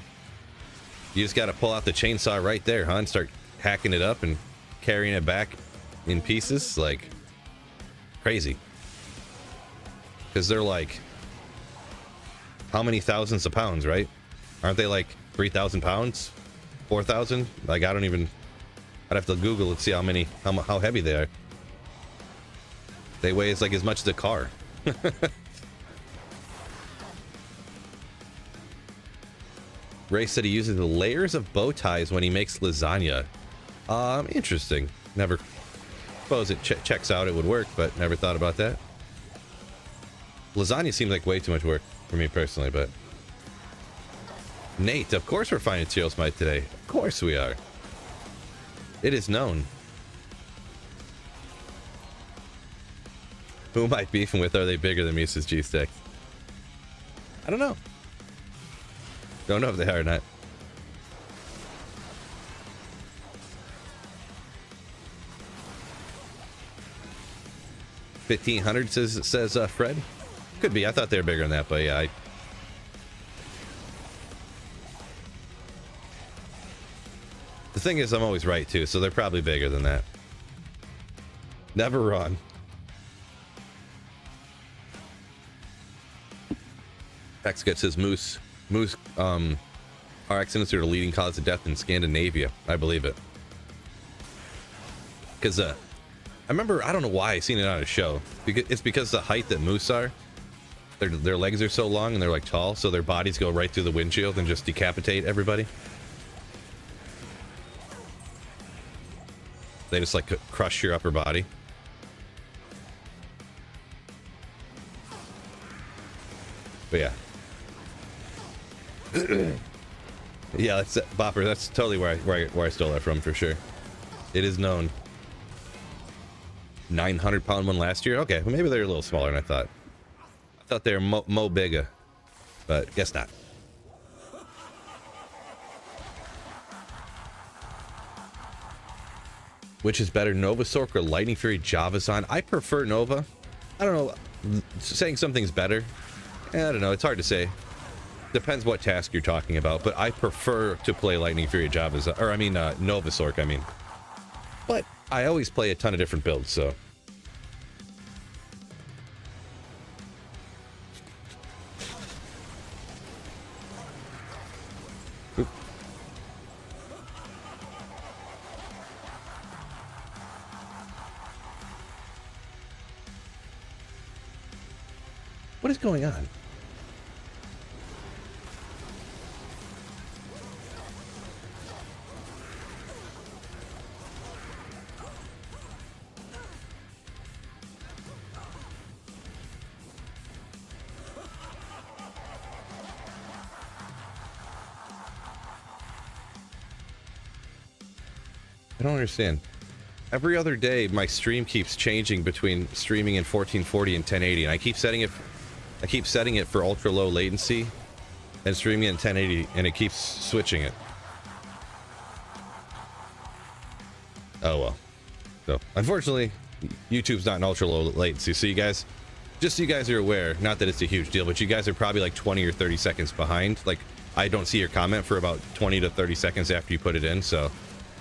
You just gotta pull out the chainsaw right there, huh? And start hacking it up and carrying it back in pieces? Like, crazy. Because they're like... How many thousands of pounds, right? Aren't they like 3,000 pounds? 4,000? Like, I don't even... I'd have to Google and see how many... How heavy they are. They weigh as like as much as a car. Ray said he uses the layers of bow ties when he makes lasagna. Interesting. Never... Suppose it checks out, it would work, but never thought about that. Lasagna seems like way too much work for me personally, but... Nate, of course we're finding Teal Smite today. Of course we are. It is known. Who am I beefing with? Are they bigger than me, says G-Stack? I don't know. Don't know if they are or not. $1,500 says Fred. Could be. I thought they were bigger than that, but yeah. The thing is, I'm always right too, so they're probably bigger than that. Never wrong. X gets his moose car accidents are the leading cause of death in Scandinavia. I believe it. Because I remember, I don't know why I seen it on a show. It's because the height that moose are, their legs are so long and they're like tall, so their bodies go right through the windshield and just decapitate everybody. They just like crush your upper body. But yeah. Yeah, that's Bopper. That's totally where I stole that from for sure. It is known. 900-pound one last year. Okay, well maybe they're a little smaller than I thought. I thought they were mo bigger, but guess not. Which is better, Nova Sork or Lightning Fury Javazan? I prefer Nova. I don't know. Saying something's better, I don't know. It's hard to say. Depends what task you're talking about, but I prefer to play Lightning Fury Javazan, or I mean Nova Sork. I mean, but I always play a ton of different builds, so. Oop. What is going on? I don't understand. Every other day, my stream keeps changing between streaming in 1440 and 1080, and I keep setting it for ultra low latency and streaming in 1080, and it keeps switching it. Oh well. So unfortunately, YouTube's not an ultra low latency. So you guys, just so you guys are aware, not that it's a huge deal, but you guys are probably like 20 or 30 seconds behind. Like I don't see your comment for about 20 to 30 seconds after you put it in. So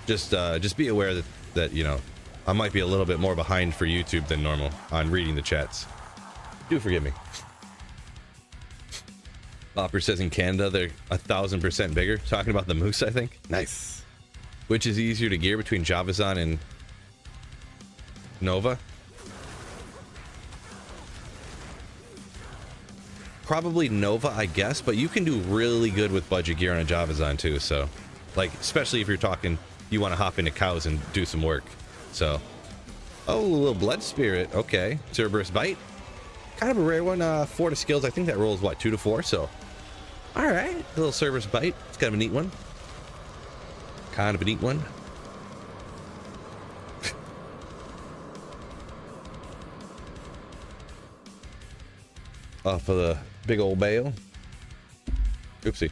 just be aware that you know, I might be a little bit more behind for YouTube than normal on reading the chats. Do forgive me. Opera says in Canada they're 1,000% bigger. Talking about the moose, I think. Nice. Which is easier to gear between Javazon and Nova? Probably Nova, I guess, but you can do really good with budget gear on a Javazon too. So, like, especially if you're talking, you want to hop into cows and do some work. So, oh, a little blood spirit. Okay, Cerberus bite. Kind of a rare one. 4 to skills. I think that rolls what, 2 to 4. So, all right, a little Cerberus bite. It's kind of a neat one. Kind of a neat one. Off of the big old bale. Oopsie.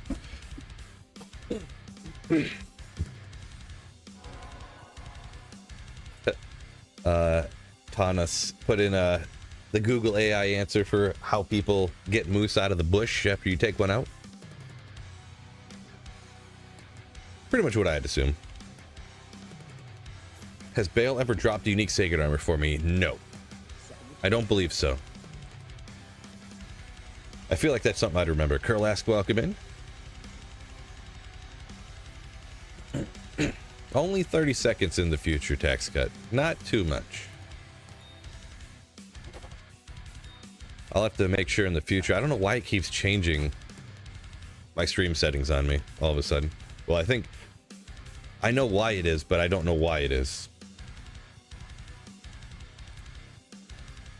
Tanas put in the Google AI answer for how people get moose out of the bush after you take one out. Pretty much what I'd assume. Has Bale ever dropped unique Sacred Armor for me? No. I don't believe so. I feel like that's something I'd remember. Kurlask, welcome in. Only 30 seconds in the future, tax cut. Not too much. I'll have to make sure in the future. I don't know why it keeps changing my stream settings on me all of a sudden. Well, I think I know why it is, but I don't know why it is.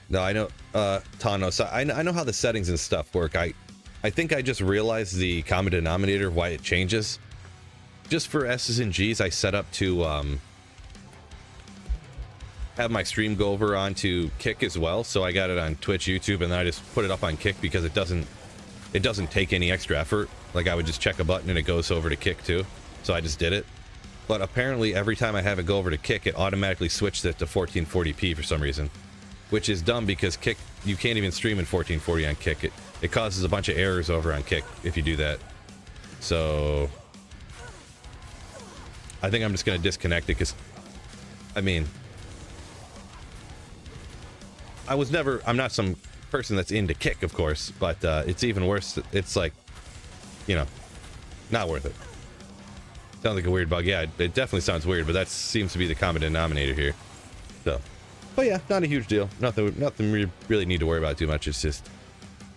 No, I know, Thanos, I know how the settings and stuff work. I think I just realized the common denominator of why it changes. Just for S's and G's, I set up to have my stream go over onto Kick as well. So I got it on Twitch, YouTube, and then I just put it up on Kick because it doesn't take any extra effort. Like I would just check a button and it goes over to Kick too. So I just did it. But apparently every time I have it go over to Kick, it automatically switched it to 1440p for some reason. Which is dumb because Kick, you can't even stream in 1440 on Kick. It causes a bunch of errors over on Kick if you do that. So I think I'm just going to disconnect it because, I mean, I'm not some person that's into Kick, of course, but it's even worse. It's like, you know, not worth it. Sounds like a weird bug. Yeah, it definitely sounds weird, but that seems to be the common denominator here. So. But yeah, not a huge deal. Nothing we really need to worry about too much. It's just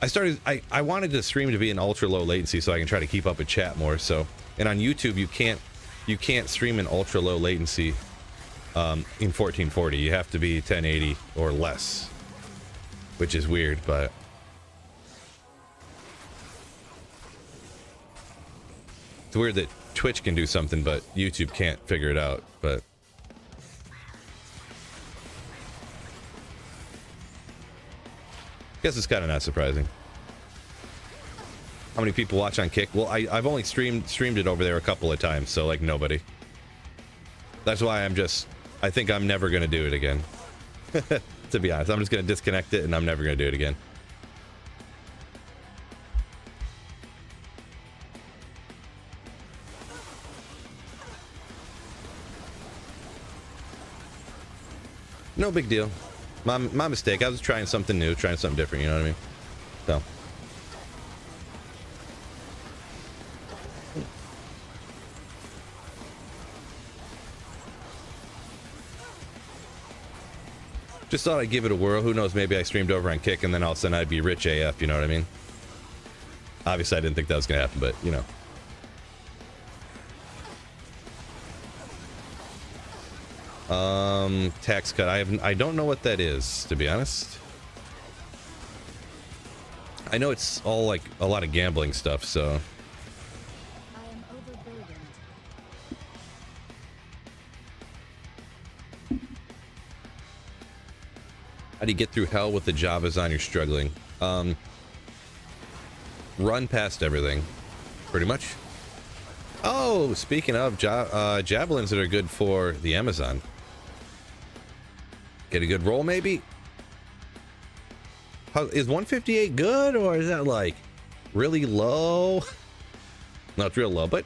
I wanted the stream to be in ultra low latency so I can try to keep up with chat more. So, and on YouTube you can't stream in ultra low latency in 1440. You have to be 1080 or less, which is weird, but it's weird that Twitch can do something but YouTube can't figure it out. But guess it's kind of not surprising. How many people watch on Kick? Well, I've only streamed it over there a couple of times, so like nobody. That's why I think I'm never gonna do it again. To be honest, I'm just gonna disconnect it and I'm never gonna do it again. No big deal. My mistake. I was trying something new, trying something different, you know what I mean? So. Just thought I'd give it a whirl. Who knows, maybe I streamed over on Kick and then all of a sudden I'd be rich AF, you know what I mean? Obviously I didn't think that was going to happen, but, you know. Tax cut. I don't know what that is, to be honest. I know it's all like a lot of gambling stuff, so. I am overburdened. How do you get through hell with the Javazon you're struggling? Run past everything, pretty much. Oh, speaking of javelins that are good for the Amazon. Get a good roll, maybe? How, is 158 good, or is that like really low? No, it's real low, but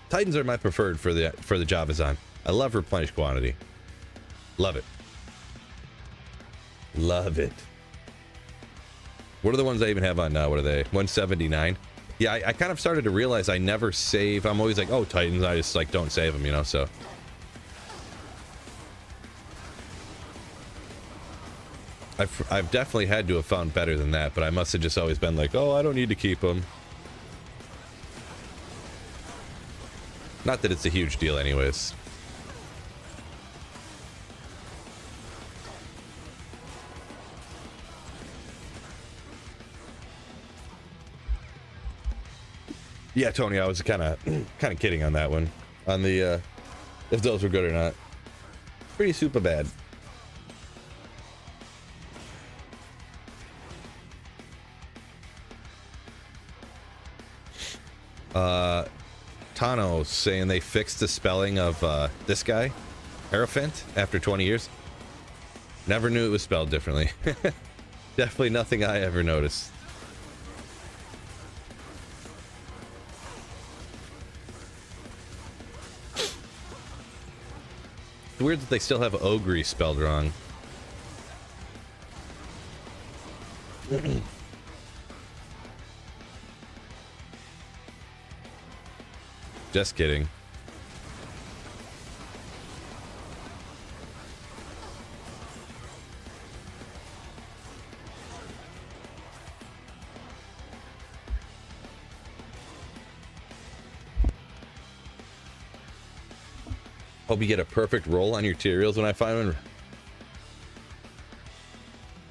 Titans are my preferred for the job is on. I love replenish quantity. Love it. Love it. What are the ones I even have on now? What are they? 179. Yeah, I kind of started to realize I never save. I'm always like, oh, Titans. I just like don't save them, you know. So I've definitely had to have found better than that, but I must have just always been like, oh, I don't need to keep them. Not that it's a huge deal, anyways. Yeah, Tony, I was kind of kidding on that one, on the if those were good or not. Pretty super bad. Tano saying they fixed the spelling of this guy, Hierophant, after 20 years. Never knew it was spelled differently. Definitely nothing I ever noticed. It's weird that they still have Ogre spelled wrong. Just kidding. Hope you get a perfect roll on your materials when I find one.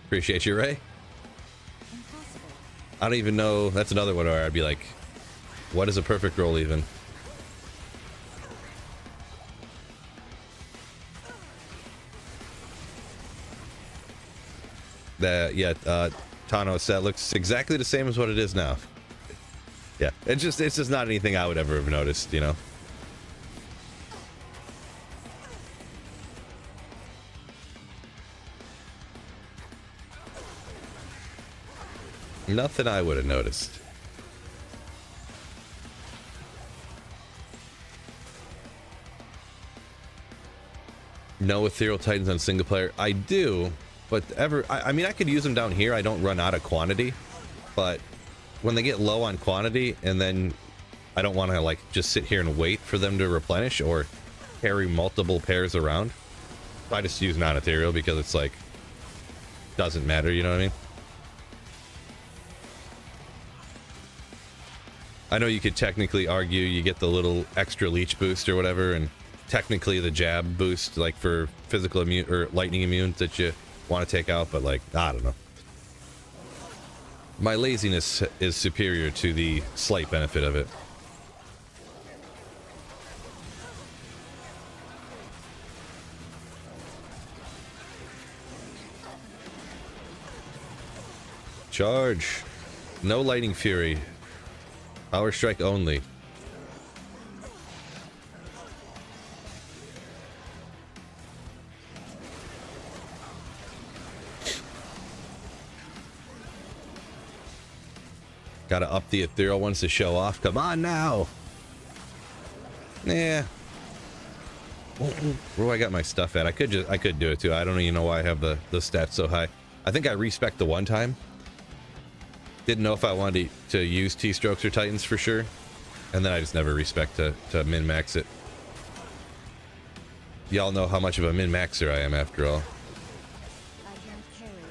Appreciate you, Ray. Impossible. I don't even know. That's another one where I'd be like, what is a perfect roll even? Yeah, Tano said looks exactly the same as what it is now. Yeah, it's just not anything I would ever have noticed, you know. Nothing I would have noticed. No Ethereal Titans on single player. I do, but I mean, I could use them down here. I don't run out of quantity, but when they get low on quantity, and then I don't want to like just sit here and wait for them to replenish or carry multiple pairs around. I just use non-ethereal because it's like doesn't matter. You know what I mean? I know you could technically argue you get the little extra leech boost or whatever, and technically the jab boost, like for physical immune or lightning immune that you want to take out, but like, I don't know. My laziness is superior to the slight benefit of it. Charge. No lightning fury. Power strike only. Gotta up the ethereal ones to show off. Come on now. Yeah. Where do I got my stuff at? I could do it too. I don't even know why I have the stats so high. I think I respec the one time. Didn't know if I wanted to use T-strokes or Titans for sure. And then I just never respec to min-max it. Y'all know how much of a min-maxer I am after all. I can't carry anymore.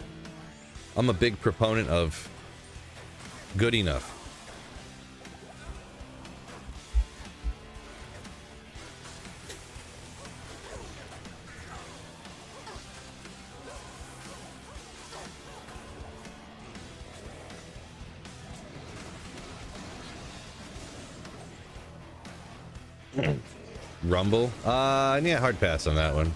I'm a big proponent of good enough. Rumble? Yeah, hard pass on that one.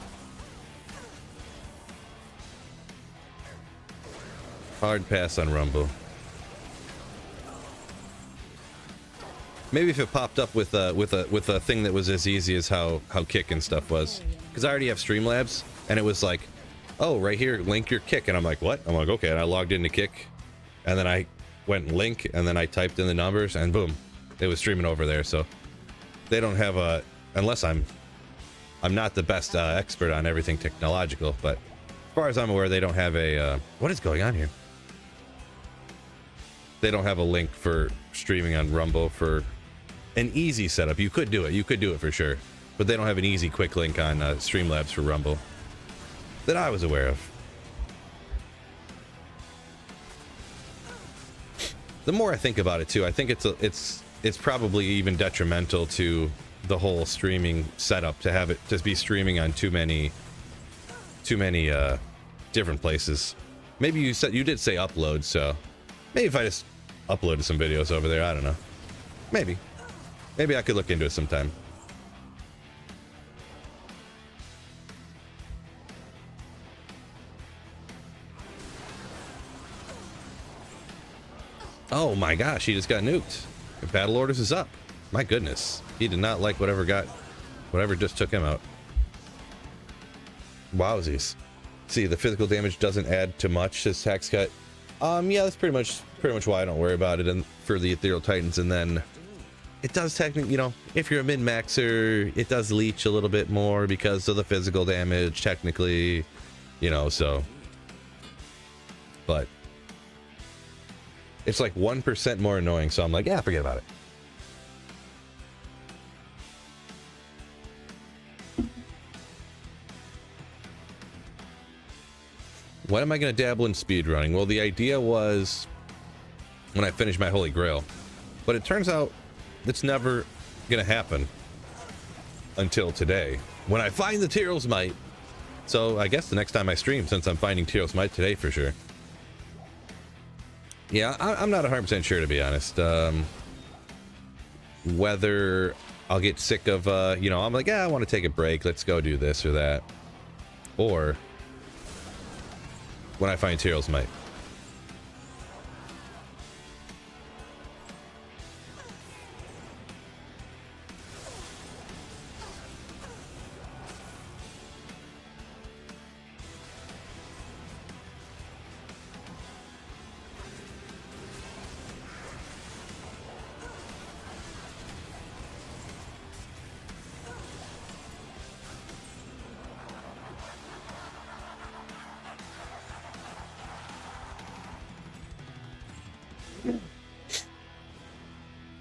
Hard pass on Rumble. Maybe if it popped up with a thing that was as easy as how kick and stuff was, because I already have Streamlabs, and it was like oh, right here, link your kick. And I'm like, what? I'm like, okay. And I logged into kick, and then I went link, and then I typed in the numbers, and boom, it was streaming over there. So they don't have a, unless I'm not the best expert on everything technological, but as far as I'm aware, they don't have a, what is going on here? They don't have a link for streaming on Rumble for an easy setup. You could do it for sure, but they don't have an easy quick link on Streamlabs for Rumble that I was aware of. The more I think about it too, I think it's probably even detrimental to the whole streaming setup to have it just be streaming on too many different places. Maybe you did say upload, so maybe if I just uploaded some videos over there, I don't know. Maybe I could look into it sometime. Oh my gosh, he just got nuked. Battle orders is up. My goodness. He did not like whatever just took him out. Wowsies. See, the physical damage doesn't add to much, says Tax Cut. Yeah, that's pretty much why I don't worry about it and for the Ethereal Titans. And then it does technically, you know, if you're a min-maxer, it does leech a little bit more because of the physical damage, technically, you know, so. But it's like 1% more annoying, so I'm like, yeah, forget about it. When am I going to dabble in speedrunning? Well, the idea was when I finish my Holy Grail. But it turns out it's never going to happen until today, when I find the Tyrell's Might. So I guess the next time I stream, since I'm finding Tyrell's Might today for sure. Yeah, I'm not 100% sure, to be honest. Whether I'll get sick of, you know, I'm like, yeah, I want to take a break. Let's go do this or that. Or when I find Tyrell's Might.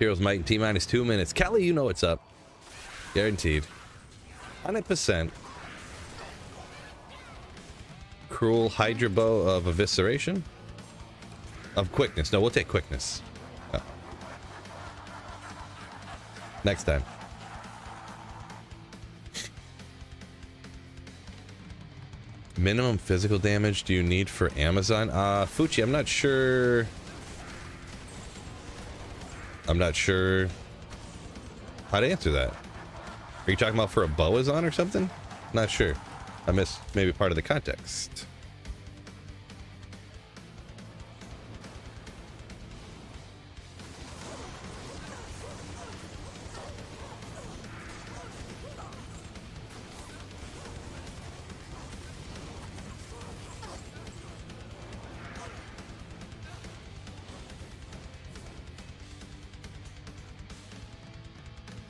Heroes Might in T-minus 2 minutes. Kelly, you know what's up. Guaranteed. 100%. Cruel Hydra Bow of Evisceration? Of Quickness. No, we'll take Quickness. Oh. Next time. Minimum physical damage do you need for Amazon? Fuchi, I'm not sure how to answer that. Are you talking about for a Boazon or something? Not sure. I missed maybe part of the context.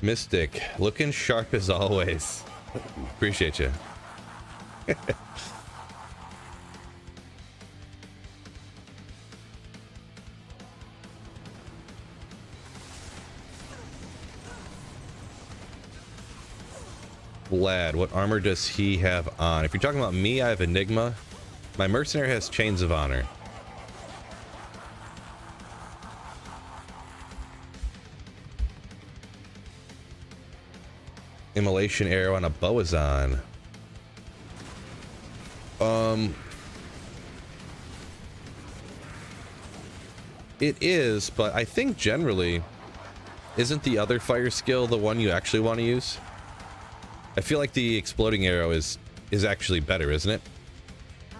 Mystic, looking sharp as always. Appreciate you. Vlad, what armor does he have on? If you're talking about me, I have Enigma. My mercenary has Chains of Honor. Immolation arrow on a Boazon. It is, but I think generally, isn't the other fire skill the one you actually want to use? I feel like the exploding arrow is actually better, isn't it?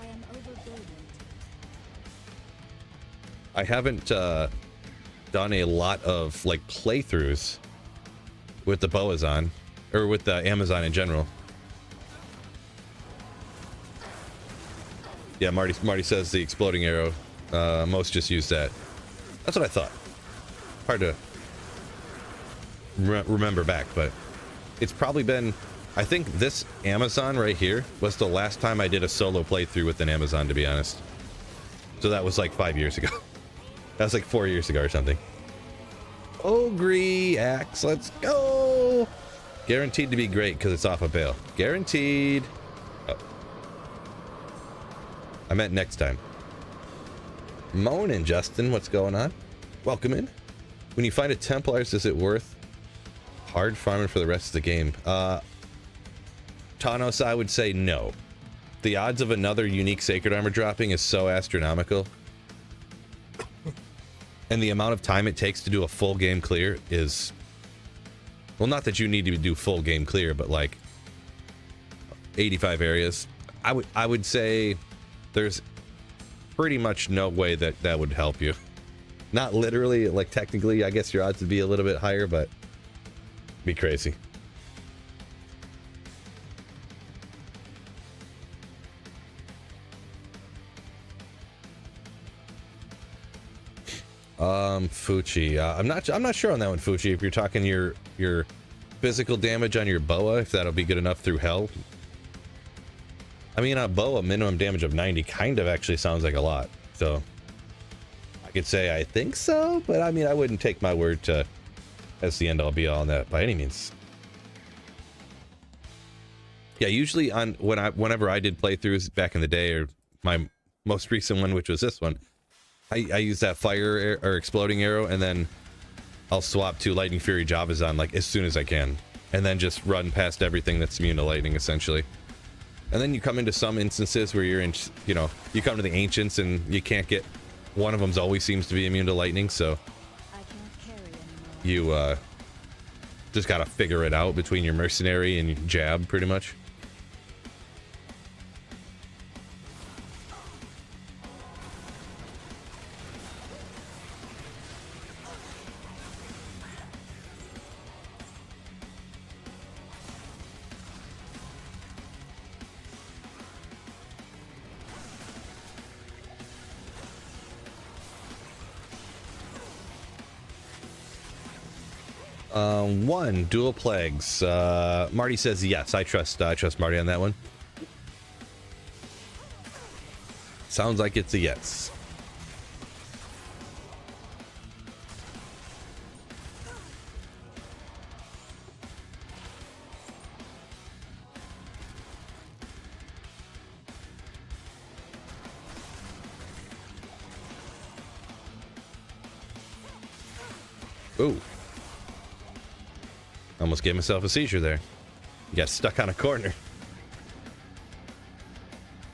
I am overburdened. I haven't done a lot of like playthroughs with the Boazon. Or with the Amazon in general. Yeah, Marty says the exploding arrow. Most just use that. That's what I thought. Hard to remember back, but it's probably been, I think this Amazon right here was the last time I did a solo playthrough with an Amazon, to be honest. So that was like 5 years ago. That was like 4 years ago or something. Ogre axe, let's go. Guaranteed to be great because it's off a bale. Guaranteed. Oh. I meant next time. Moanin', Justin, what's going on? Welcome in. When you find a Templars, is it worth hard farming for the rest of the game? Tanos, I would say no. The odds of another unique Sacred Armor dropping is so astronomical. And the amount of time it takes to do a full game clear is... Well, not that you need to do full game clear, but like 85 areas. I would say there's pretty much no way that that would help you. Not literally, like technically, I guess your odds would be a little bit higher, but be crazy. Fuchi. I'm not sure on that one, Fuchi. If you're talking your physical damage on your boa, if that'll be good enough through hell. I mean, a boa minimum damage of 90 kind of actually sounds like a lot. So I could say I think so, but I mean, I wouldn't take my word to as the end all be all on that by any means. Yeah, usually on whenever I did playthroughs back in the day, or my most recent one, which was this one, I use that fire or exploding arrow, and then I'll swap to Lightning Fury Javas on like as soon as I can, and then just run past everything that's immune to lightning essentially. And then you come into some instances where you're in, you know, you come to the ancients and you can't get, one of them's always seems to be immune to lightning, so you just gotta figure it out between your mercenary and your jab pretty much. One dual plagues. Marty says yes. I trust Marty on that one. Sounds like it's a yes. Ooh. Almost gave myself a seizure there. Got stuck on a corner.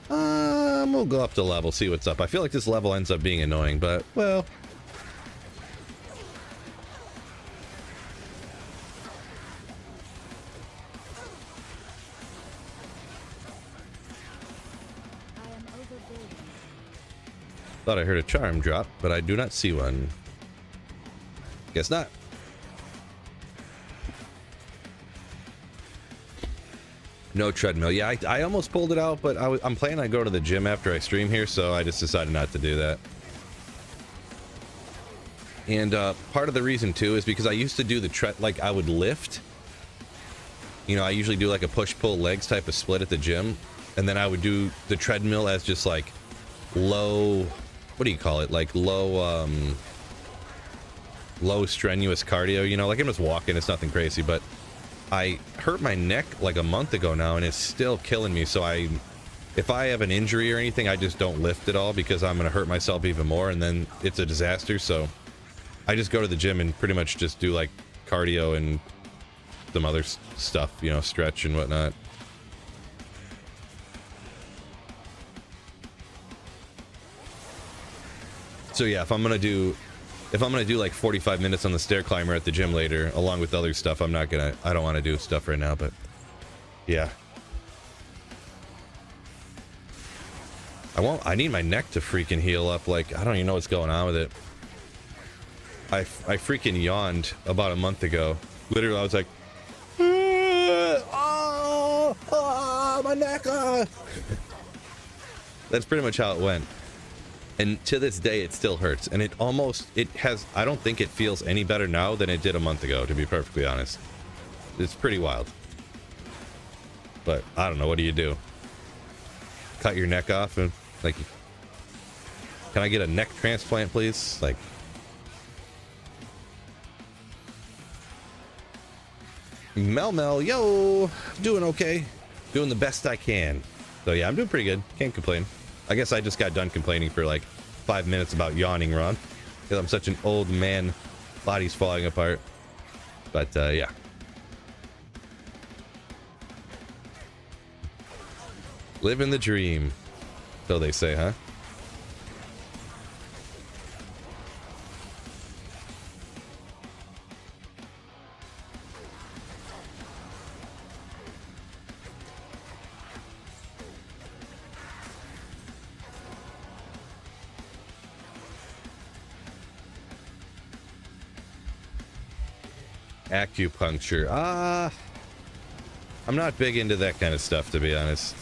We'll go up to level, see what's up. I feel like this level ends up being annoying, but, well. Thought I heard a charm drop, but I do not see one. Guess not. No treadmill. Yeah, I almost pulled it out, but I'm planning on going to the gym after I stream here, so I just decided not to do that. And part of the reason too is because I used to do the like I would lift. You know, I usually do like a push-pull legs type of split at the gym, and then I would do the treadmill as just like low, what do you call it? Like low strenuous cardio. You know, like I'm just walking. It's nothing crazy, but I hurt my neck like a month ago now, and it's still killing me. So if I have an injury or anything, I just don't lift at all because I'm going to hurt myself even more, and then it's a disaster. So I just go to the gym and pretty much just do like cardio and some other stuff, you know, stretch and whatnot. So yeah, if I'm gonna do like 45 minutes on the stair climber at the gym later, along with other stuff, I don't want to do stuff right now, but yeah. I need my neck to freaking heal up. Like, I don't even know what's going on with it. I freaking yawned about a month ago. Literally, I was like, my neck. That's pretty much how it went. And to this day, it still hurts. And I don't think it feels any better now than it did a month ago, to be perfectly honest. It's pretty wild. But I don't know, what do you do? Cut your neck off and, like, can I get a neck transplant, please? Like, Mel, yo, doing okay. Doing the best I can. So yeah, I'm doing pretty good. Can't complain. I guess I just got done complaining for like 5 minutes about yawning, Ron. Because I'm such an old man. Body's falling apart. But yeah. Living the dream. So they say, huh? Acupuncture. I'm not big into that kind of stuff, to be honest.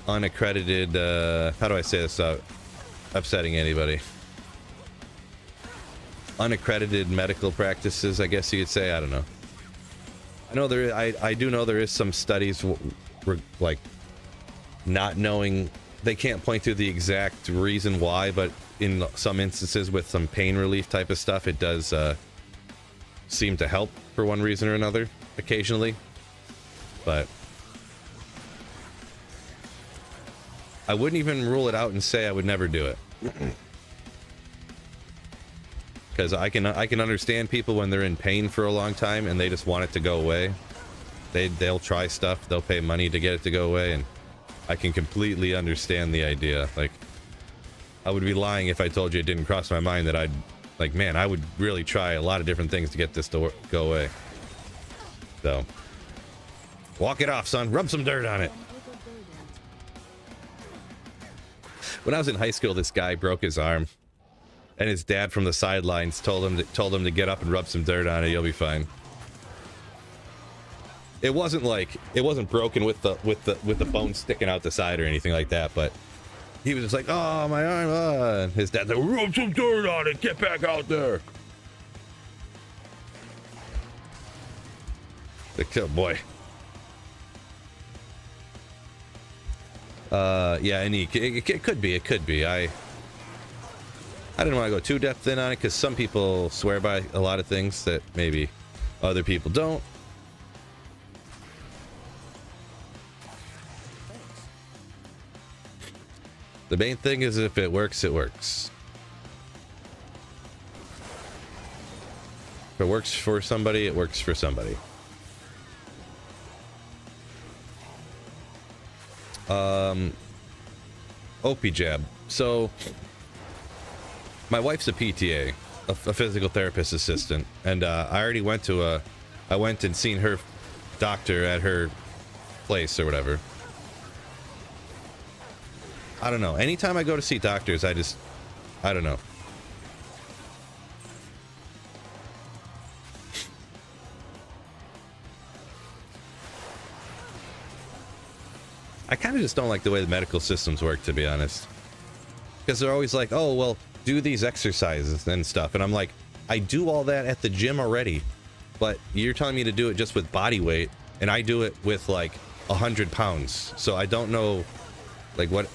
Unaccredited, how do I say this without upsetting anybody? Unaccredited medical practices, I guess you could say. I don't know. I know I do know there is some studies like not knowing, they can't point to the exact reason why, but in some instances with some pain relief type of stuff, it does seem to help for one reason or another occasionally. But I wouldn't even rule it out and say I would never do it. Because I can understand people when they're in pain for a long time and they just want it to go away. They'll try stuff, they'll pay money to get it to go away, and I can completely understand the idea. Like, I would be lying if I told you it didn't cross my mind that I'd, like, man, I would really try a lot of different things to get this to go away. So, walk it off, son. Rub some dirt on it. When I was in high school, this guy broke his arm, and his dad from the sidelines told him to get up and rub some dirt on it. You'll be fine. It wasn't broken with the bone sticking out the side or anything like that, but he was just like, oh, my arm. And his dad's like, rub some dirt on it. Get back out there. Like, oh boy. Yeah, and it could be. I didn't want to go too depth in on it because some people swear by a lot of things that maybe other people don't. The main thing is if it works, it works. If it works for somebody, it works for somebody. OP jab. So my wife's a PTA, a physical therapist assistant, and I already went and seen her doctor at her place or whatever. I don't know. Anytime I go to see doctors, I don't know. I kind of just don't like the way the medical systems work, to be honest. Because they're always like, oh, well, do these exercises and stuff. And I'm like, I do all that at the gym already. But you're telling me to do it just with body weight. And I do it with like 100 pounds. So I don't know, like, what...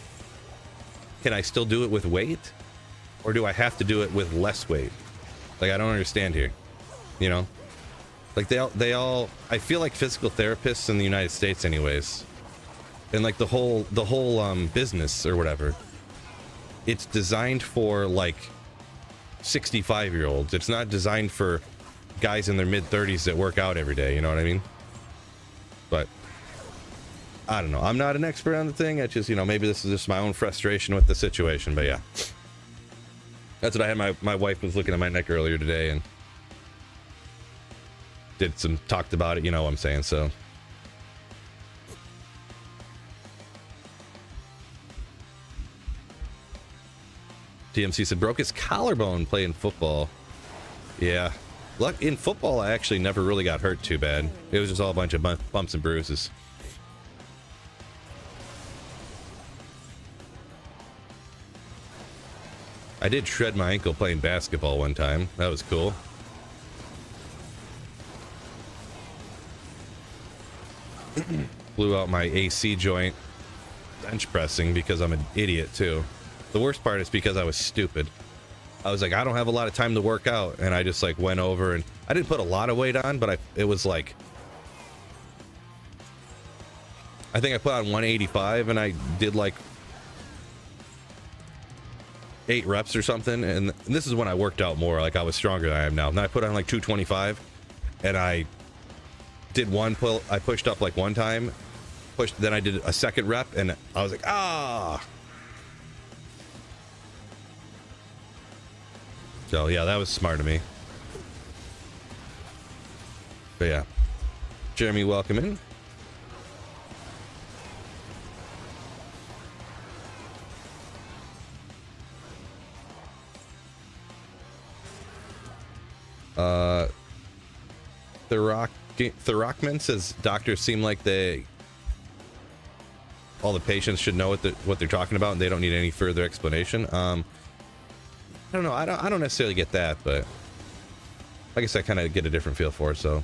Can I still do it with weight? Or do I have to do it with less weight? Like, I don't understand here. You know? Like, they all... I feel like physical therapists in the United States anyways... And like the whole business or whatever, it's designed for like 65-year-olds. It's not designed for guys in their mid-30s that work out every day. You know what I mean? But I don't know. I'm not an expert on the thing. It's just, you know, maybe this is just my own frustration with the situation. But yeah, that's what I had. My wife was looking at my neck earlier today and talked about it. You know what I'm saying? So. TMC said broke his collarbone playing football. Yeah. In football, I actually never really got hurt too bad. It was just all a bunch of bumps and bruises. I did shred my ankle playing basketball one time. That was cool. Blew out my AC joint bench pressing because I'm an idiot too. The worst part is because I was stupid. I was like, I don't have a lot of time to work out, and I just like went over, and I didn't put a lot of weight on, but it was like, I think I put on 185 and I did like 8 reps or something, and this is when I worked out more, like I was stronger than I am now. Then I put on like 225 and I did one pull. I pushed up like one time, then I did a second rep, and I was like, ah. So yeah, that was smart of me. But yeah, Jeremy, welcome in. Thurrockman says doctors seem like all the patients should know what they're talking about, and they don't need any further explanation. I don't know. I don't necessarily get that, but I guess I kind of get a different feel for it. So,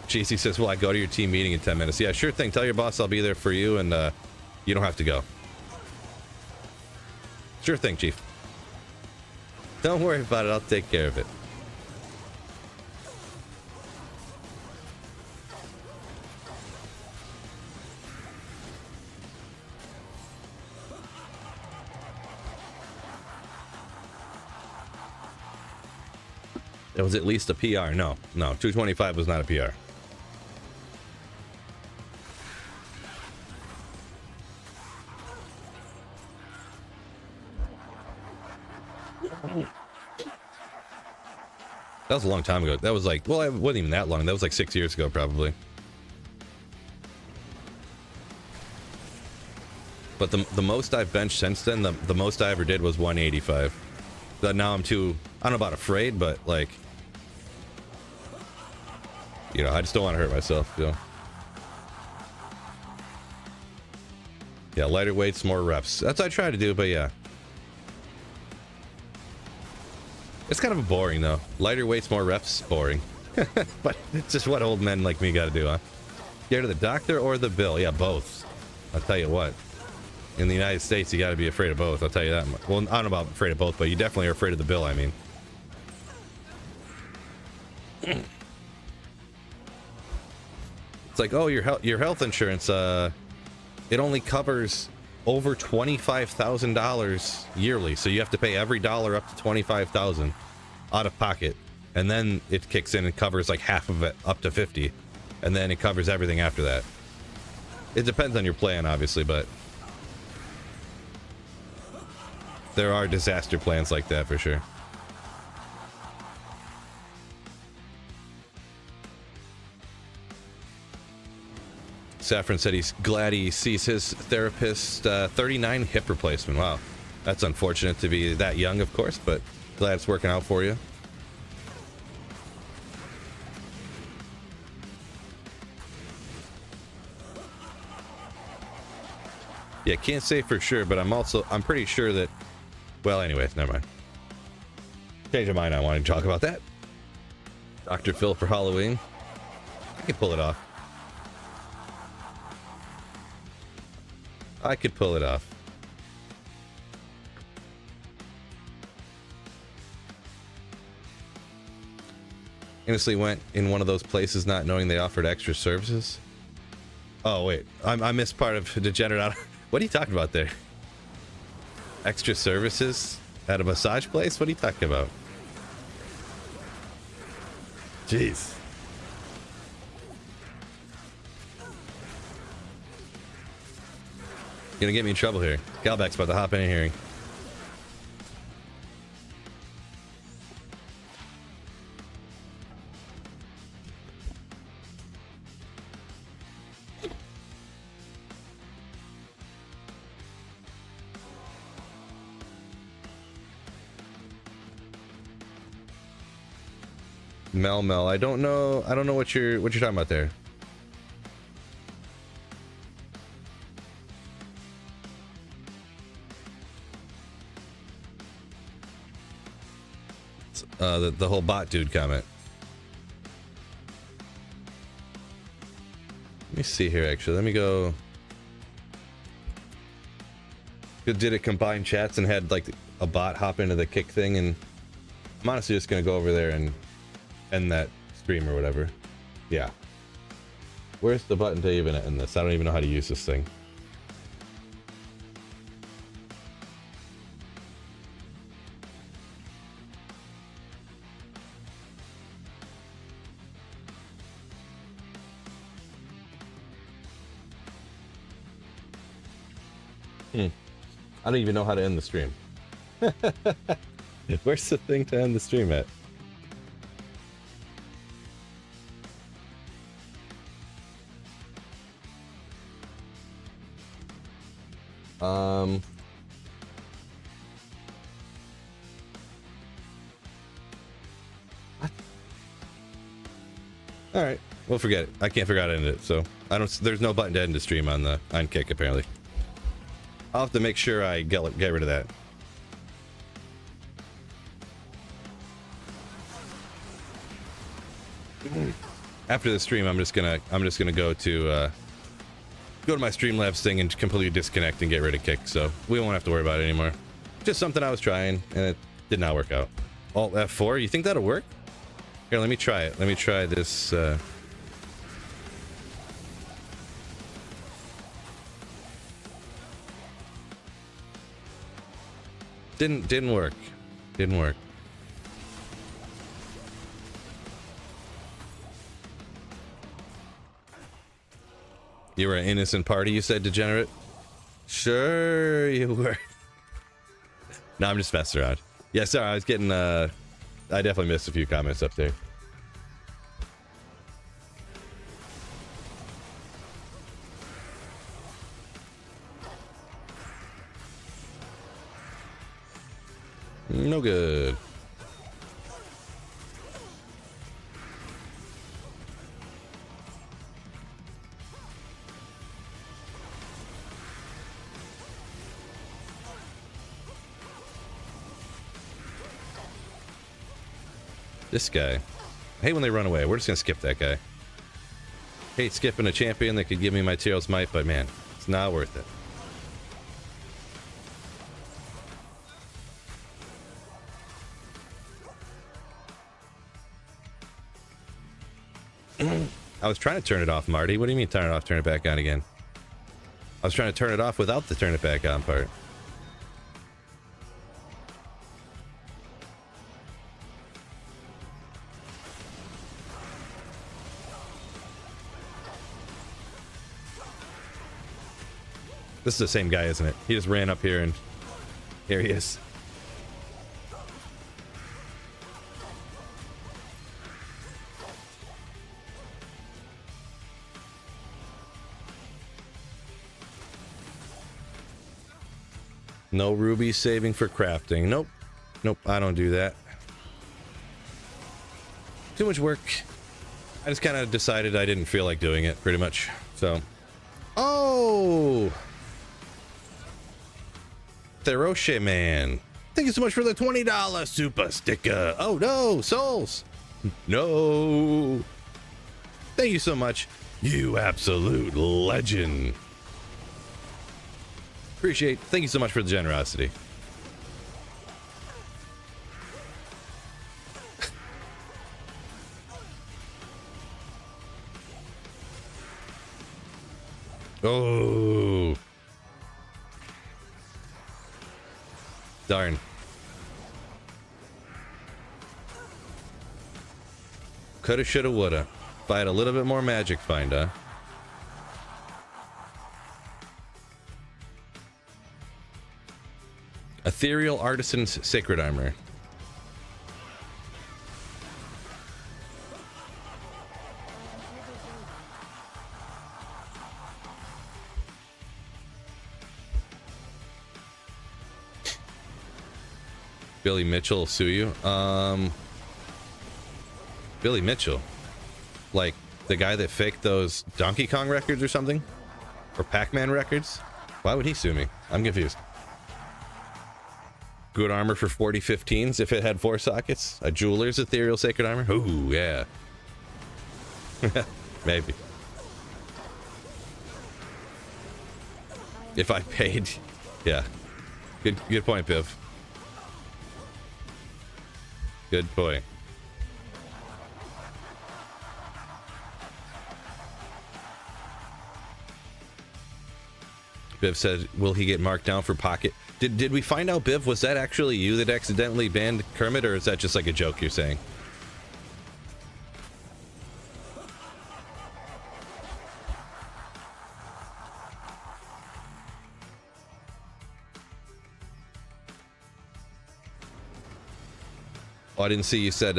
GC says, "Well, I go to your team meeting in 10 minutes." Yeah, sure thing. Tell your boss I'll be there for you, and you don't have to go. Sure thing, Chief. Don't worry about it. I'll take care of it. It was at least a PR. No, 225 was not a PR. That was a long time ago. That was like, well, it wasn't even that long. That was like 6 years ago, probably. But the most I've benched since then, the most I ever did was 185. But now I'm too, I don't know about afraid, but like, you know, I just don't want to hurt myself, you know. Yeah, lighter weights, more reps. That's what I try to do, but yeah. It's kind of boring, though. Lighter weights, more reps, boring. But it's just what old men like me got to do, huh? Scared of the doctor or the bill? Yeah, both. I'll tell you what. In the United States, you got to be afraid of both. I'll tell you that much. Well, I don't know about afraid of both, but you definitely are afraid of the bill, I mean. It's like, oh, your health insurance, it only covers over $25,000 yearly, so you have to pay every dollar up to $25,000 out of pocket, and then it kicks in and covers like half of it up to 50, and then it covers everything after that. It depends on your plan, obviously, but there are disaster plans like that for sure. Saffron said he's glad he sees his therapist. 39 hip replacement. Wow. That's unfortunate to be that young, of course, but glad it's working out for you. Yeah, can't say for sure, but I'm pretty sure that, well, anyway, never mind. Change of mind, I wanted to talk about that. Dr. Phil for Halloween. I can pull it off. I could pull it off. Innocently went in one of those places not knowing they offered extra services. Oh, wait. I missed part of Degenerate. What are you talking about there? Extra services at a massage place? What are you talking about? Jeez. Gonna get me in trouble here. Galback's about to hop in here. Mel, I don't know what you're talking about there. The whole bot dude comment. Let me see here, actually. Let me go. Did it combine chats and had like a bot hop into the kick thing? And I'm honestly just gonna go over there and end that stream or whatever. Yeah. Where's the button to even end this? I don't even know how to use this thing. I don't even know how to end the stream. Where's the thing to end the stream at? What? All right, we'll forget it. I can't figure out how to end it, so I don't. There's no button to end the stream on Kick apparently. I'll have to make sure I get rid of that. After the stream, I'm just gonna go to my Streamlabs thing and completely disconnect and get rid of Kick, so we won't have to worry about it anymore. Just something I was trying and it did not work out. Alt F4, you think that'll work? Here, let me try it. Let me try this. Didn't work. Didn't work. You were an innocent party, you said, degenerate? Sure you were. No, I'm just messing around. Yeah, sorry, I was getting I definitely missed a few comments up there. No good. This guy. I hate when they run away. We're just gonna skip that guy. Hate skipping a champion that could give me my Tyrell's might, but man, it's not worth it. I was trying to turn it off, Marty. What do you mean turn it off, turn it back on again? I was trying to turn it off without the turn it back on part. This is the same guy, isn't it? He just ran up here and here he is. No ruby saving for crafting. Nope. Nope, I don't do that. Too much work. I just kind of decided I didn't feel like doing it, pretty much. So. Oh! Theroche Man. Thank you so much for the $20 super sticker. Oh no, souls. No. Thank you so much. You absolute legend. Appreciate. Thank you so much for the generosity. Oh. Darn. Coulda, shoulda, woulda. If I had a little bit more magic find, huh? Ethereal Artisan's Sacred Armor. Billy Mitchell will sue you. Billy Mitchell, like the guy that faked those Donkey Kong records or something, or Pac-Man records. Why would he sue me? I'm confused. Good armor for 4015s if it had 4 sockets. A jeweler's ethereal sacred armor. Ooh, yeah. Maybe. If I paid, yeah. Good point, Biv. Good point. Biv said, will he get marked down for pocket? Did we find out, Biv, was that actually you that accidentally banned Kermit, or is that just like a joke you're saying? Oh, I didn't see you said,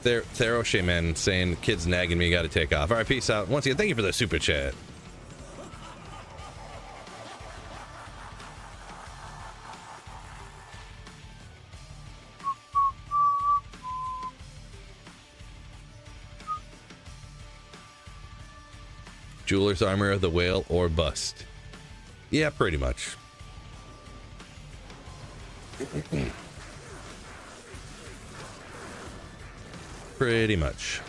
Theroshe man saying, kids nagging me, gotta take off. Alright, peace out. Once again, thank you for the super chat. Jeweler's armor of the whale or bust. Yeah, pretty much. Pretty much.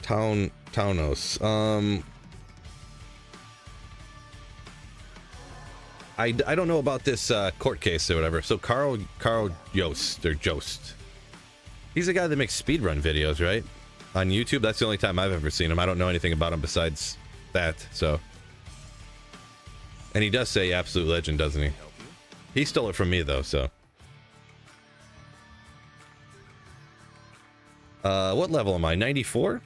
Taunos. I don't know about this court case or whatever. So Carl Yost or Jost. He's the guy that makes speedrun videos, right? On YouTube. That's the only time I've ever seen him. I don't know anything about him besides that, so. And he does say absolute legend, doesn't he? He stole it from me though, so. What level am I? 94?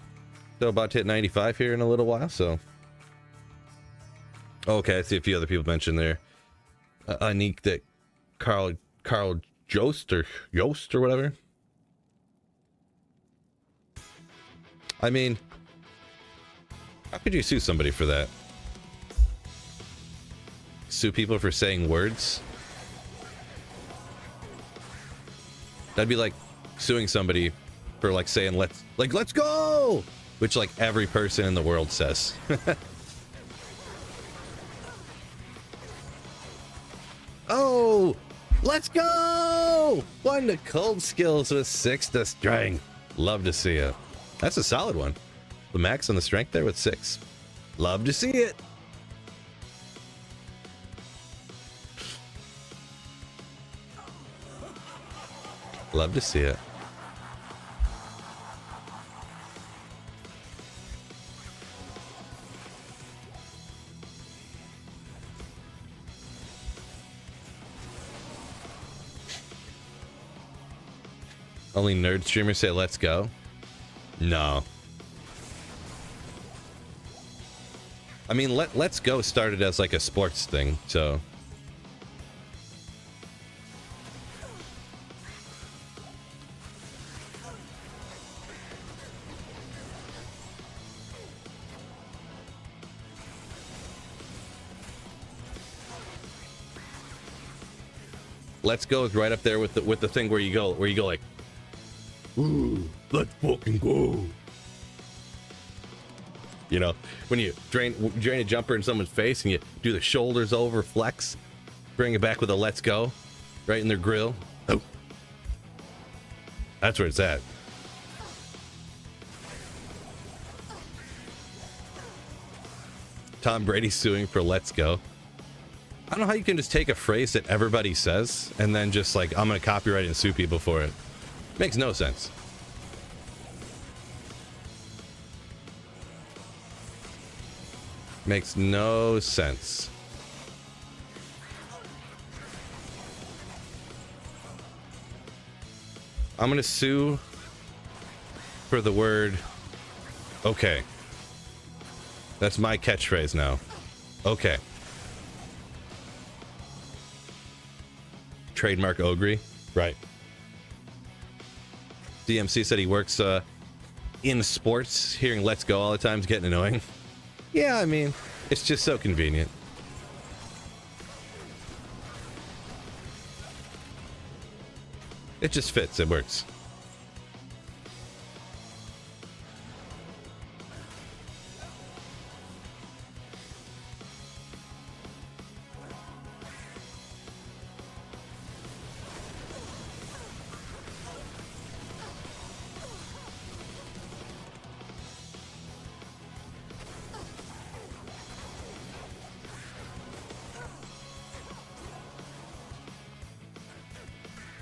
So about to hit 95 here in a little while, so. Okay, I see a few other people mentioned there. Anik that Carl Jost or whatever. I mean, how could you sue somebody for that? Sue people for saying words? That'd be like suing somebody for like saying let's go, which like every person in the world says. Oh, let's go! 1 to cold skills with 6 to strength. Love to see it. That's a solid one. The max on the strength there with 6. Love to see it. Love to see it. Only nerd streamers say let's go? No. I mean, let's go started as like a sports thing, so. Let's go is right up there with the thing where you go like, ooh, let's fucking go. You know, when you drain a jumper in someone's face and you do the shoulders over flex, bring it back with a let's go, right in their grill. Oh, that's where it's at. Tom Brady suing for let's go. I don't know how you can just take a phrase that everybody says and then just like, I'm gonna copyright and sue people for it. Makes no sense. Makes no sense. I'm gonna sue for the word okay. That's my catchphrase now. Okay. Trademark Ogre. Right. DMC said he works in sports. Hearing let's go all the time is getting annoying. Yeah, I mean, it's just so convenient. It just fits. It works.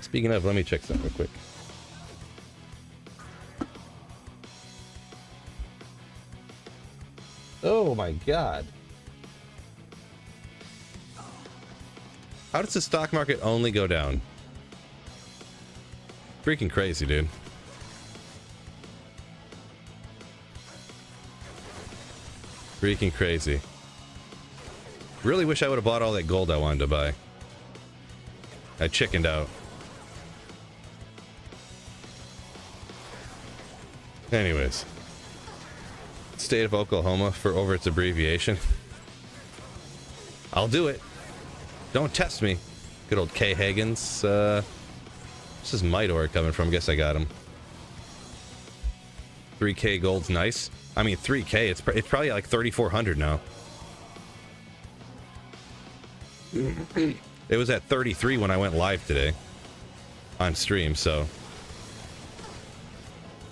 Speaking of, let me check something real quick. Oh my god. How does the stock market only go down? Freaking crazy, dude. Freaking crazy. Really wish I would have bought all that gold I wanted to buy. I chickened out. Anyways, state of Oklahoma for over its abbreviation. I'll do it. Don't test me. Good old K. Hagens. This is Midor coming from. Guess I got him. 3K gold's nice. I mean, 3K. It's probably like 3,400 now. It was at 33 when I went live today on stream, so.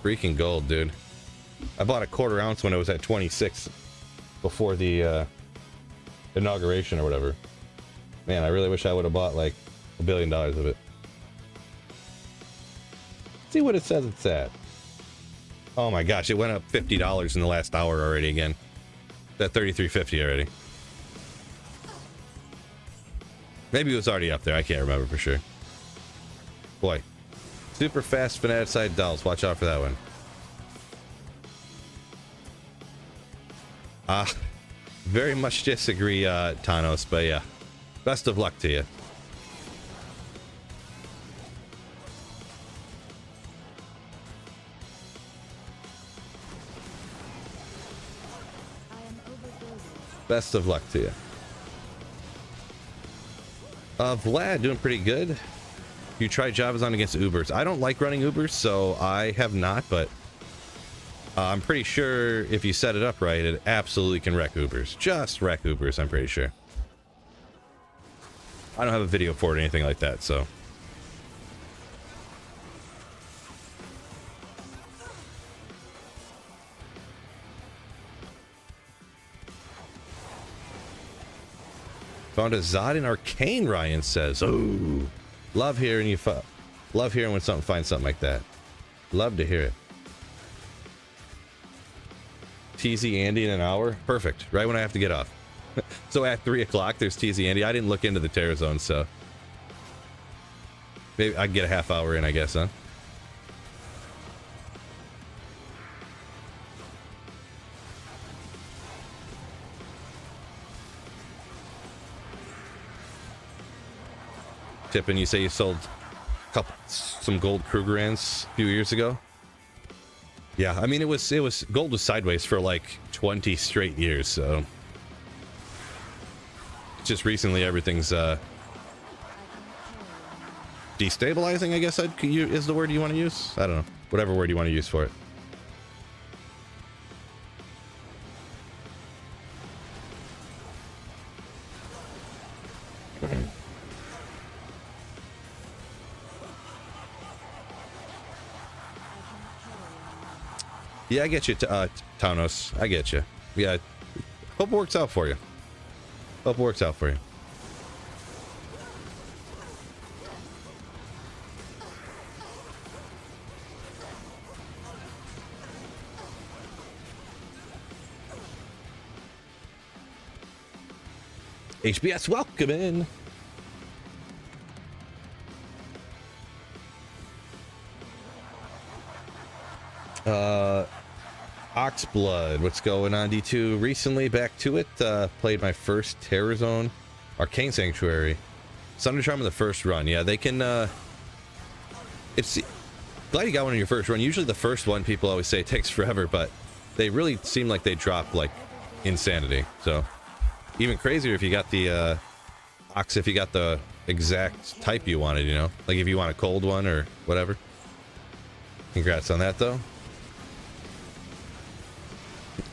Freaking gold, dude. I bought a quarter ounce when it was at 26 before the inauguration or whatever. Man, I really wish I would have bought like $1 billion of it. See what it says it's at. Oh my gosh, it went up $50 in the last hour already again. It's at 33.50 already. Maybe it was already up there. I can't remember for sure. Boy. Super fast fanaticide dolls. Watch out for that one. Very much disagree, Thanos, but yeah. Best of luck to you. Best of luck to you. Vlad doing pretty good. You try Javazon against Ubers. I don't like running Ubers, so I have not, but I'm pretty sure if you set it up right, it absolutely can wreck Ubers. Just wreck Ubers, I'm pretty sure. I don't have a video for it or anything like that, so. Found a Zod in Arcane, Ryan says. Oh. Love hearing you. Love hearing when something finds something like that. Love to hear it. TZ Andy in an hour. Perfect. Right when I have to get off. So at 3 o'clock, there's TZ Andy. I didn't look into the Terror Zone, so maybe I can get a half hour in, I guess, huh? Tippin, you say you sold some gold Krugerrands a few years ago. Yeah, I mean it was gold was sideways for like 20 straight years, so just recently everything's destabilizing, I guess is the word you want to use. I don't know, whatever word you want to use for it. Yeah, I get you, Thanos. I get you. Yeah, hope it works out for you. Hope it works out for you. HBS, welcome in. Oxblood, what's going on, D2? Recently back to it, played my first Terror Zone, Arcane Sanctuary, Thunder Charm in the first run. Yeah, they can, it's, glad you got one in your first run. Usually the first one, people always say it takes forever, but they really seem like they drop like insanity. So even crazier if you got the Ox, if you got the exact type you wanted, you know? Like if you want a cold one or whatever. Congrats on that, though.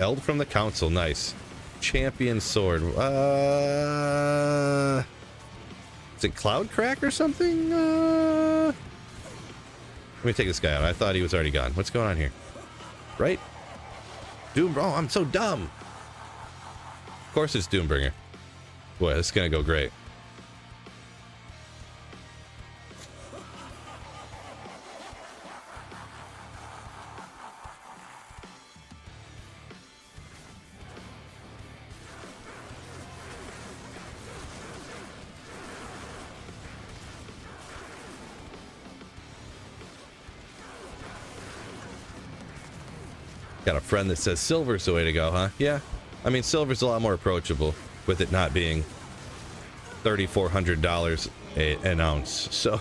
Eld from the Council, nice. Champion sword. Is it Cloud Crack or something? Let me take this guy out. I thought he was already gone. What's going on here? Right? Doom. Oh, I'm so dumb. Of course it's Doombringer. Boy, this is gonna go great. Got a friend that says silver's the way to go, huh? Yeah. I mean, silver's a lot more approachable with it not being $3,400 an ounce. So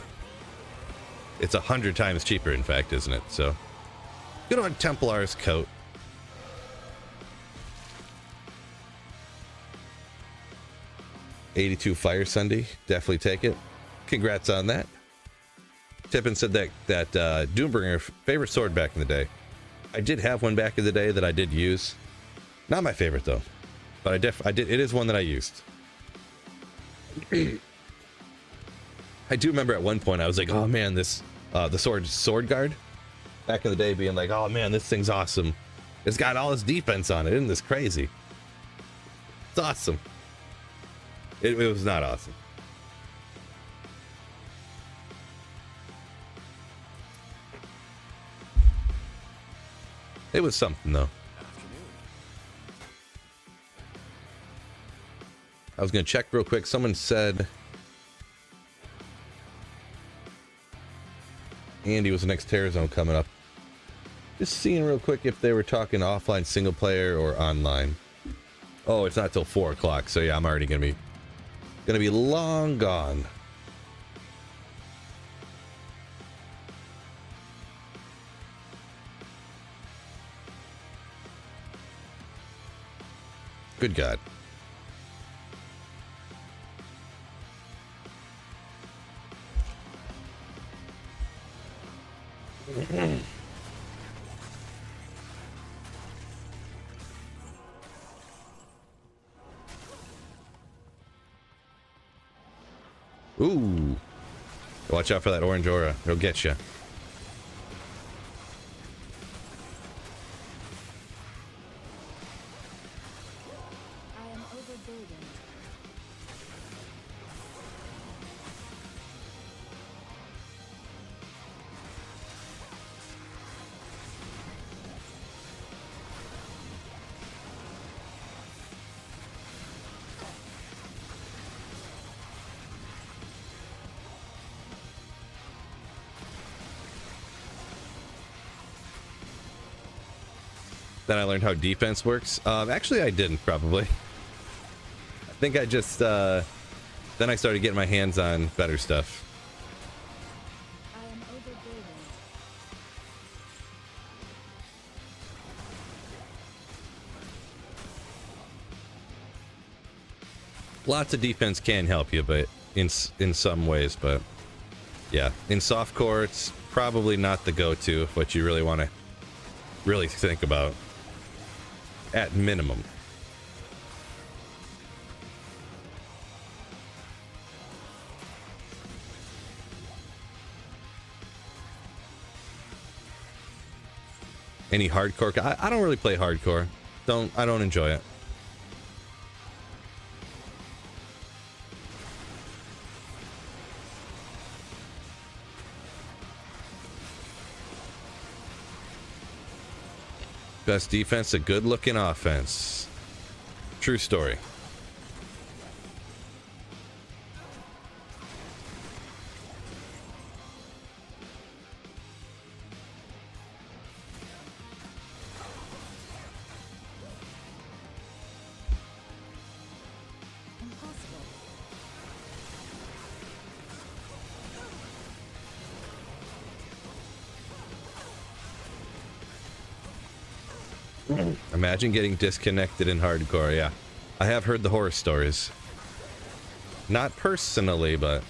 it's 100 times cheaper, in fact, isn't it? So good on Templar's coat. $82 Fire Sunday. Definitely take it. Congrats on that. Tippin said that Doombringer favorite sword back in the day. I did have one back in the day that I did use. Not my favorite though, but I did. It is one that I used. I do remember at one point I was like, oh man, this the sword guard back in the day being like, oh man, this thing's awesome. It's got all this defense on it. Isn't this crazy? It's awesome. It was not awesome. It was something though. I was gonna check real quick. Someone said Andy was the next Terror Zone coming up. Just seeing real quick if they were talking offline single player or online. Oh, it's not till 4 o'clock, so yeah, I'm already gonna be long gone. Good God. Ooh. Watch out for that orange aura. It'll get you. I am overburdened. Then I learned how defense works. Actually, I didn't, probably. I think I just, then I started getting my hands on better stuff. I am overburdened. Lots of defense can help you, but in some ways, but yeah. In softcore, it's probably not the go-to if what you really want to really think about. At minimum. Any hardcore? I don't really play hardcore. I don't enjoy it. Best defense, a good looking offense. True story. Impossible. Imagine getting disconnected in hardcore. Yeah, I have heard the horror stories. Not personally, but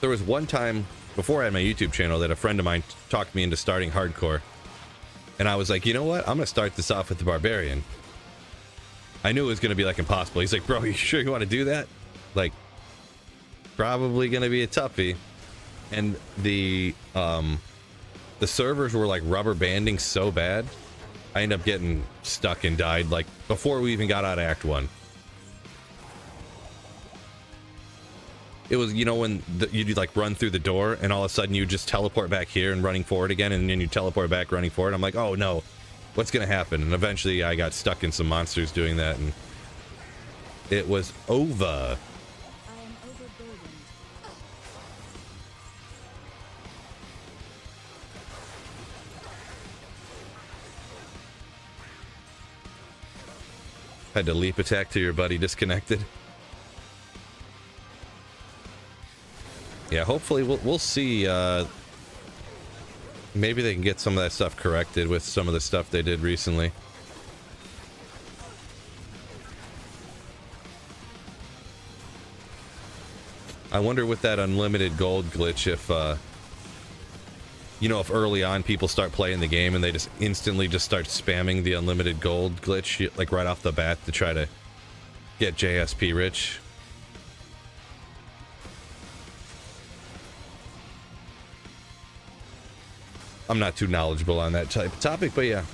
There was one time before I had my YouTube channel that a friend of mine talked me into starting hardcore. And I was like, you know what? I'm going to start this off with the Barbarian. I knew it was going to be like impossible. He's like, bro, you sure you want to do that? Like, probably going to be a toughie. And the servers were like rubber banding so bad, I ended up getting stuck and died like before we even got out of Act 1. It was, you know, when you'd like run through the door and all of a sudden you just teleport back here and running forward again, and then you teleport back running forward. I'm like, oh no, what's gonna happen? And eventually I got stuck in some monsters doing that, and it was over. I am overburdened. Had to leap attack to your buddy disconnected. Yeah, hopefully we'll see. Maybe they can get some of that stuff corrected with some of the stuff they did recently. I wonder with that unlimited gold glitch if, you know, if early on people start playing the game and they just instantly just start spamming the unlimited gold glitch, like right off the bat to try to get JSP rich. I'm not too knowledgeable on that type of topic, but yeah.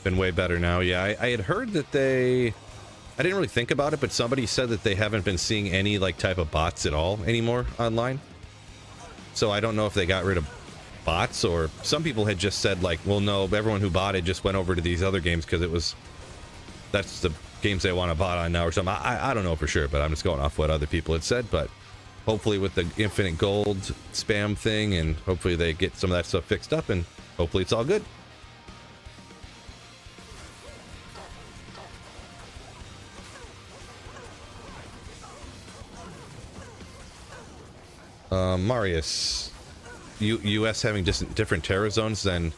Been way better now. Yeah, I had heard that I didn't really think about it, but somebody said that they haven't been seeing any like type of bots at all anymore online. So I don't know if they got rid of bots, or some people had just said like, well, no, everyone who bought it just went over to these other games because that's the games they want to bot on now or something. I don't know for sure, but I'm just going off what other people had said. But hopefully with the infinite gold spam thing, and hopefully they get some of that stuff fixed up, and hopefully it's all good. Marius, US having different terror zones than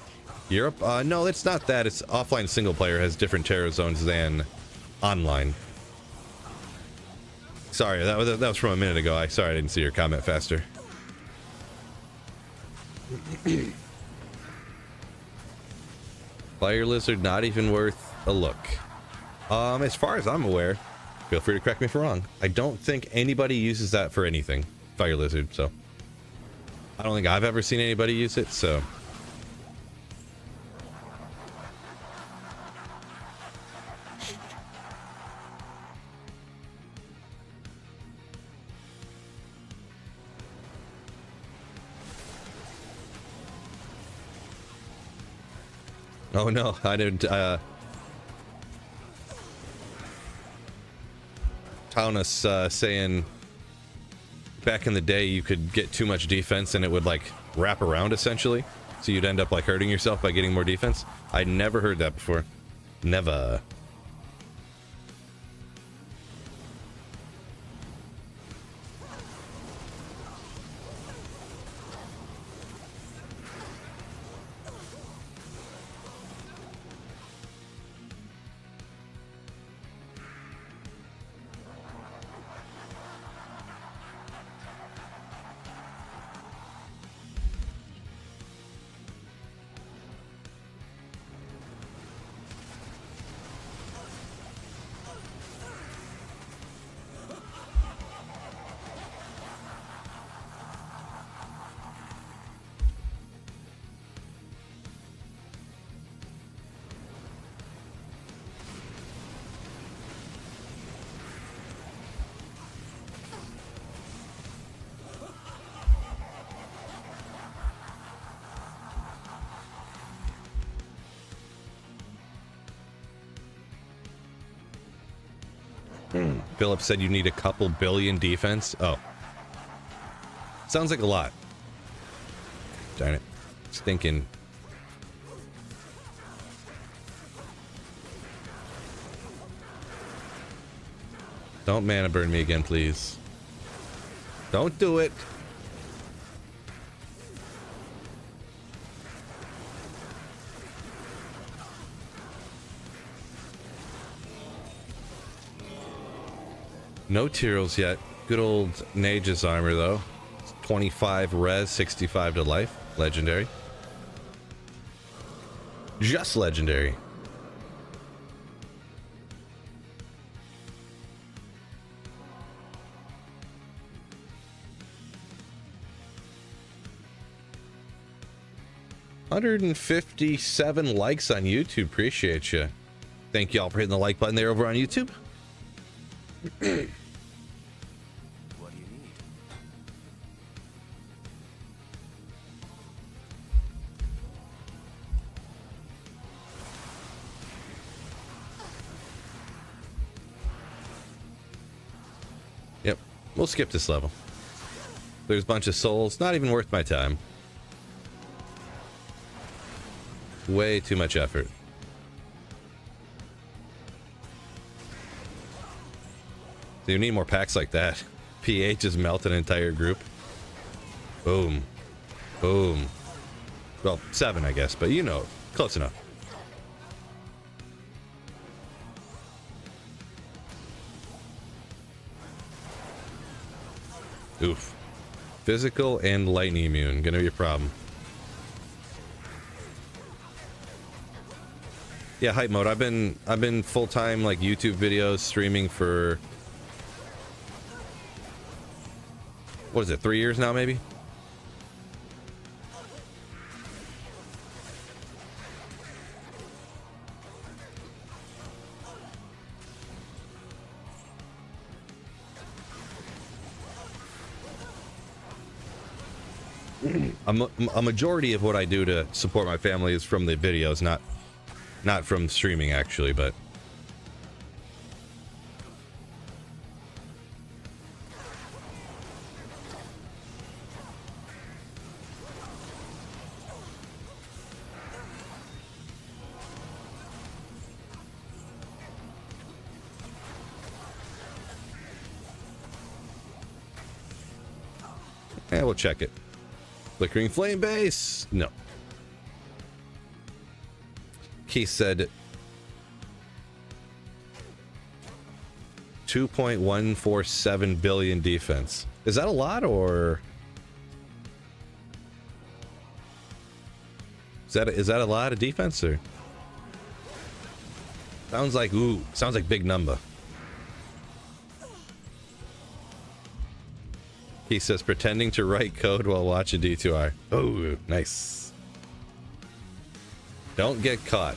Europe? No, it's not that. It's offline single player has different terror zones than online. Sorry, that was from a minute ago. Sorry I didn't see your comment faster. Fire lizard, not even worth a look. As far as I'm aware, feel free to correct me if I'm wrong, I don't think anybody uses that for anything. Fire lizard, so I don't think I've ever seen anybody use it, so oh no, I didn't Taunus saying back in the day you could get too much defense and it would like wrap around essentially, so you'd end up like hurting yourself by getting more defense. I never heard that before. Never. Philip said you need a couple billion defense. Oh. Sounds like a lot. Darn it. Stinking. Don't mana burn me again, please. Don't do it. No Tyrells yet. Good old Nage's armor, though. 25 res, 65 to life. Legendary. Just legendary. $157 likes on YouTube. Appreciate you. Thank you all for hitting the like button there over on YouTube. What do you need? Yep, we'll skip this level. There's a bunch of souls. Not even worth my time. Way too much effort. You need more packs like that. PH just melt an entire group. Boom. Boom. Well, 7, I guess, but you know, close enough. Oof. Physical and lightning immune. Gonna be a problem. Yeah, hype mode. I've been full-time like YouTube videos streaming for what is it, 3 years now maybe? A majority of what I do to support my family is from the videos, not from streaming actually, but yeah, we'll check it. Flickering flame base? No. Keith said 2.147 billion defense. Is that a lot, or is that a lot of defense, or sounds like big number. He says pretending to write code while watching D2R. Oh, nice. Don't get caught.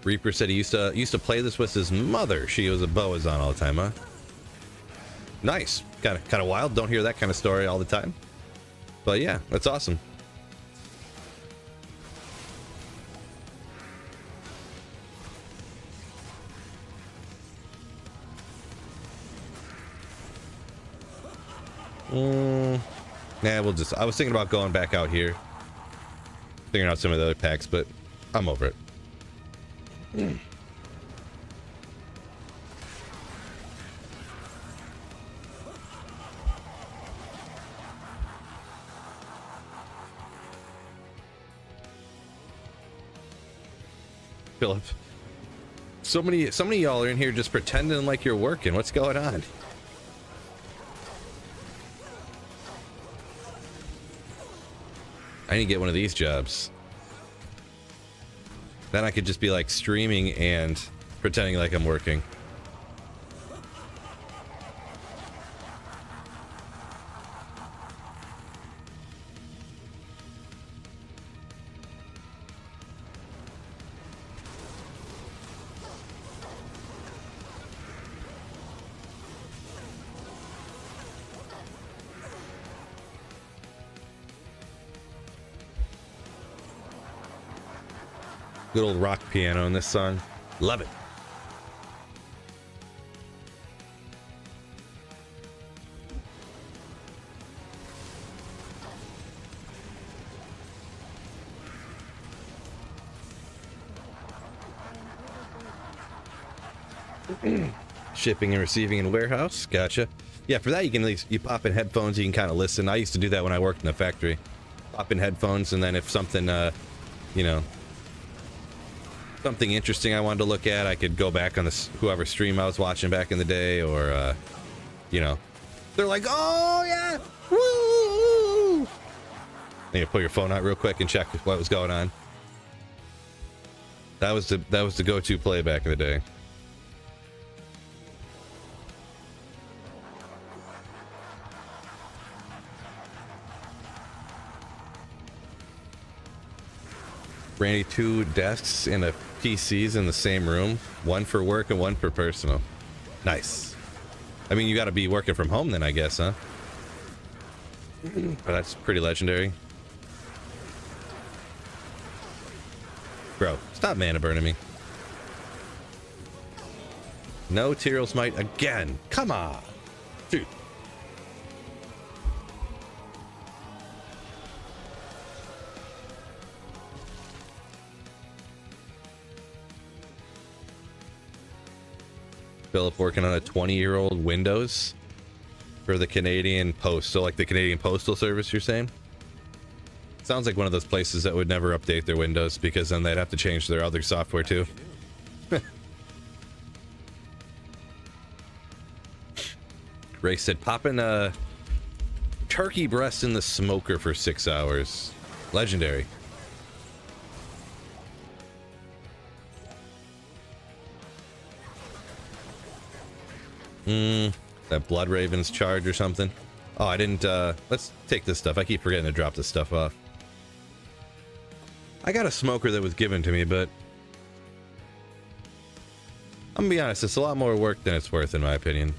Reaper said he used to play this with his mother. She was a Boazon all the time, huh? Nice. Kind of wild. Don't hear that kind of story all the time. But yeah, that's awesome. Nah, we'll just... I was thinking about going back out here, figuring out some of the other packs, but I'm over it. Philip, so many of y'all are in here just pretending like you're working. What's going on? I need to get one of these jobs. Then I could just be like streaming and pretending like I'm working. Good old rock piano in this song. Love it. Shipping and receiving in warehouse. Gotcha. Yeah, for that you can at least you pop in headphones. You can kind of listen. I used to do that when I worked in the factory. Pop in headphones, and then if something, you know, something interesting I wanted to look at, I could go back on this whoever stream I was watching back in the day, or you know, they're like, oh yeah, woo! And you pull your phone out real quick and check what was going on. That was the go-to play back in the day. Randy, 2 desks and a PCs in the same room, one for work and one for personal. Nice. I mean, you got to be working from home then, I guess, huh? But that's pretty legendary. Bro, stop mana burning me. No Tyrell's Might again. Come on. Dude. Philip working on a 20-year-old Windows for the Canadian Post. So like the Canadian Postal Service, you're saying? Sounds like one of those places that would never update their Windows, because then they'd have to change their other software too. Ray said, popping a turkey breast in the smoker for 6 hours. Legendary. That Blood Raven's charge or something. Oh, I didn't, let's take this stuff. I keep forgetting to drop this stuff off. I got a smoker that was given to me, but I'm gonna be honest, it's a lot more work than it's worth in my opinion.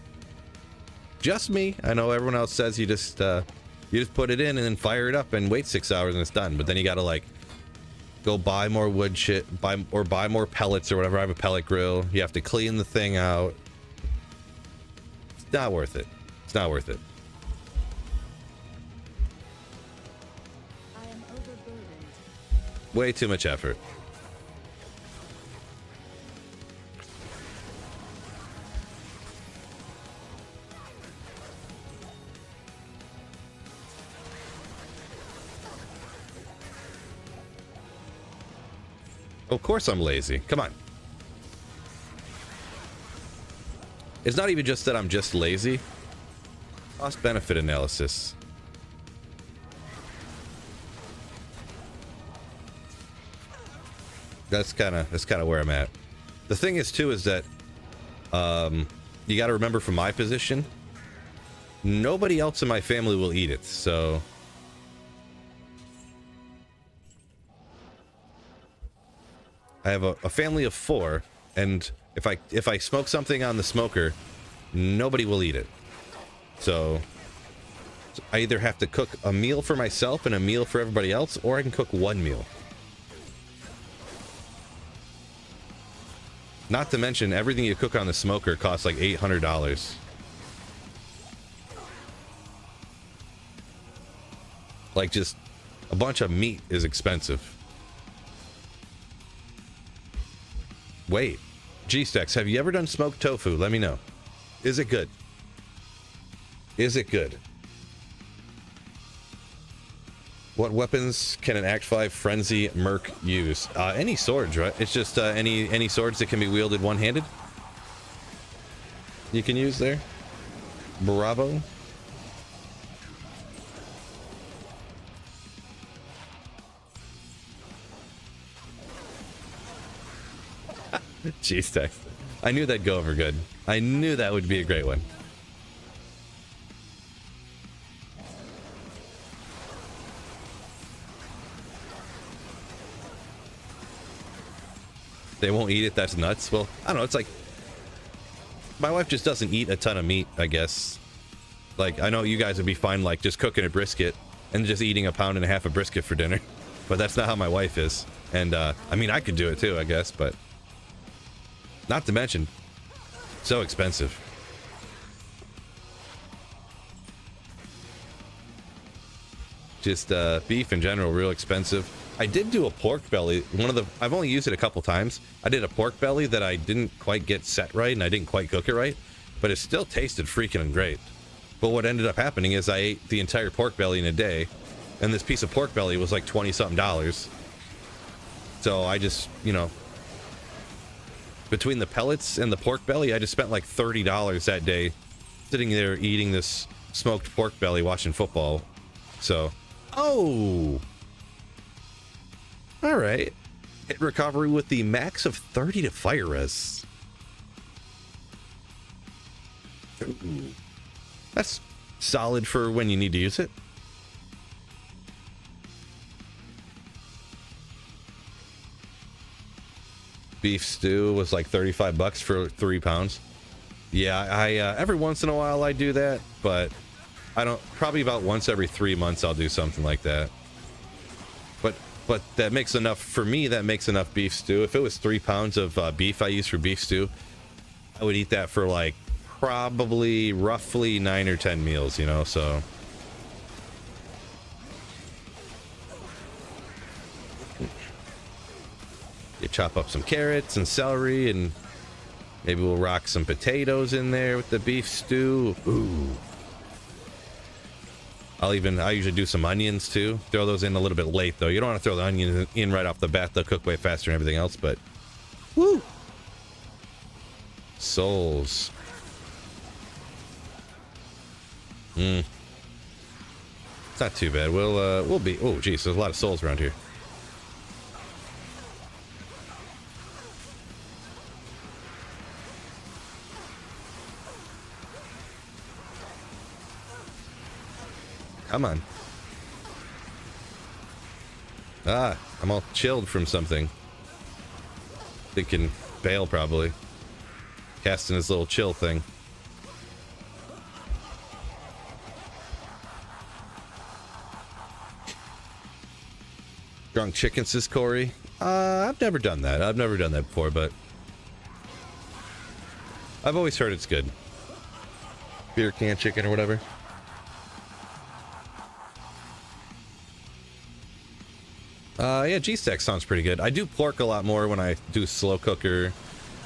Just me. I know everyone else says you just put it in and then fire it up and wait 6 hours and it's done. But then you gotta like go buy more wood shit, buy more pellets or whatever. I have a pellet grill. You have to clean the thing out. It's not worth it. It's not worth it. I am overburdened. Way too much effort. Of course I'm lazy. Come on. It's not even just that I'm just lazy. Cost benefit analysis. That's kind of where I'm at. The thing is too is that you got to remember from my position, nobody else in my family will eat it. So I have a family of 4, and if I smoke something on the smoker, nobody will eat it. So I either have to cook a meal for myself and a meal for everybody else, or I can cook one meal. Not to mention, everything you cook on the smoker costs like $800. Like, just a bunch of meat is expensive. Wait, G-Stacks, have you ever done smoked tofu? Let me know. Is it good? Is it good? What weapons can an Act 5 Frenzy Merc use? Any swords, right? It's just any swords that can be wielded one-handed. You can use there. Bravo. Jeez, Tex. I knew that'd go over good. I knew that would be a great one. They won't eat it? That's nuts. Well, I don't know. It's like, my wife just doesn't eat a ton of meat, I guess. Like, I know you guys would be fine, like, just cooking a brisket and just eating a pound and a half of brisket for dinner. But that's not how my wife is. And, I mean, I could do it too, I guess, but... Not to mention, so expensive. Just beef in general, real expensive. I did do a pork belly. I've only used it a couple times. I did a pork belly that I didn't quite get set right, and I didn't quite cook it right, but it still tasted freaking great. But what ended up happening is I ate the entire pork belly in a day, and this piece of pork belly was like $20-something. So I just, you know, between the pellets and the pork belly, I just spent like $30 that day sitting there eating this smoked pork belly watching football. So, oh, all right. Hit recovery with the max of 30 to fire res. Ooh. That's solid for when you need to use it. Beef stew was like $35 for 3 pounds. Yeah, I every once in a while I do that, but I don't. Probably about once every 3 months I'll do something like that. But that makes enough for me. That makes enough beef stew. If it was 3 pounds of beef I use for beef stew, I would eat that for like probably roughly 9 or 10 meals. You know, so. You chop up some carrots and celery, and maybe we'll rock some potatoes in there with the beef stew. Ooh. I usually do some onions too. Throw those in a little bit late though. You don't want to throw the onions in right off the bat. They'll cook way faster and everything else, but woo! Souls. It's not too bad. We'll be, oh geez, there's a lot of souls around here. Come on. Ah, I'm all chilled from something. Thinking Bale probably. Casting his little chill thing. Drunk chicken, says Corey. I've never done that. I've never done that before, but I've always heard it's good. Beer can chicken or whatever. Yeah, G-Stack sounds pretty good. I do pork a lot more when I do slow cooker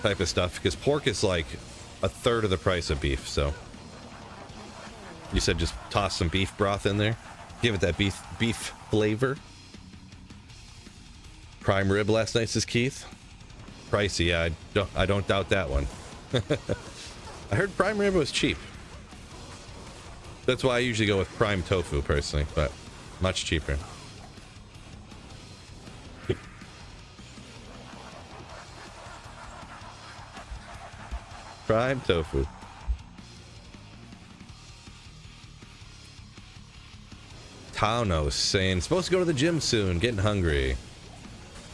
type of stuff, because pork is like a third of the price of beef, so. You said just toss some beef broth in there. Give it that beef flavor. Prime rib last night, says Keith. Pricey, yeah, I don't doubt that one. I heard prime rib was cheap. That's why I usually go with prime tofu personally, but much cheaper. Prime tofu. Taunos saying, supposed to go to the gym soon, getting hungry.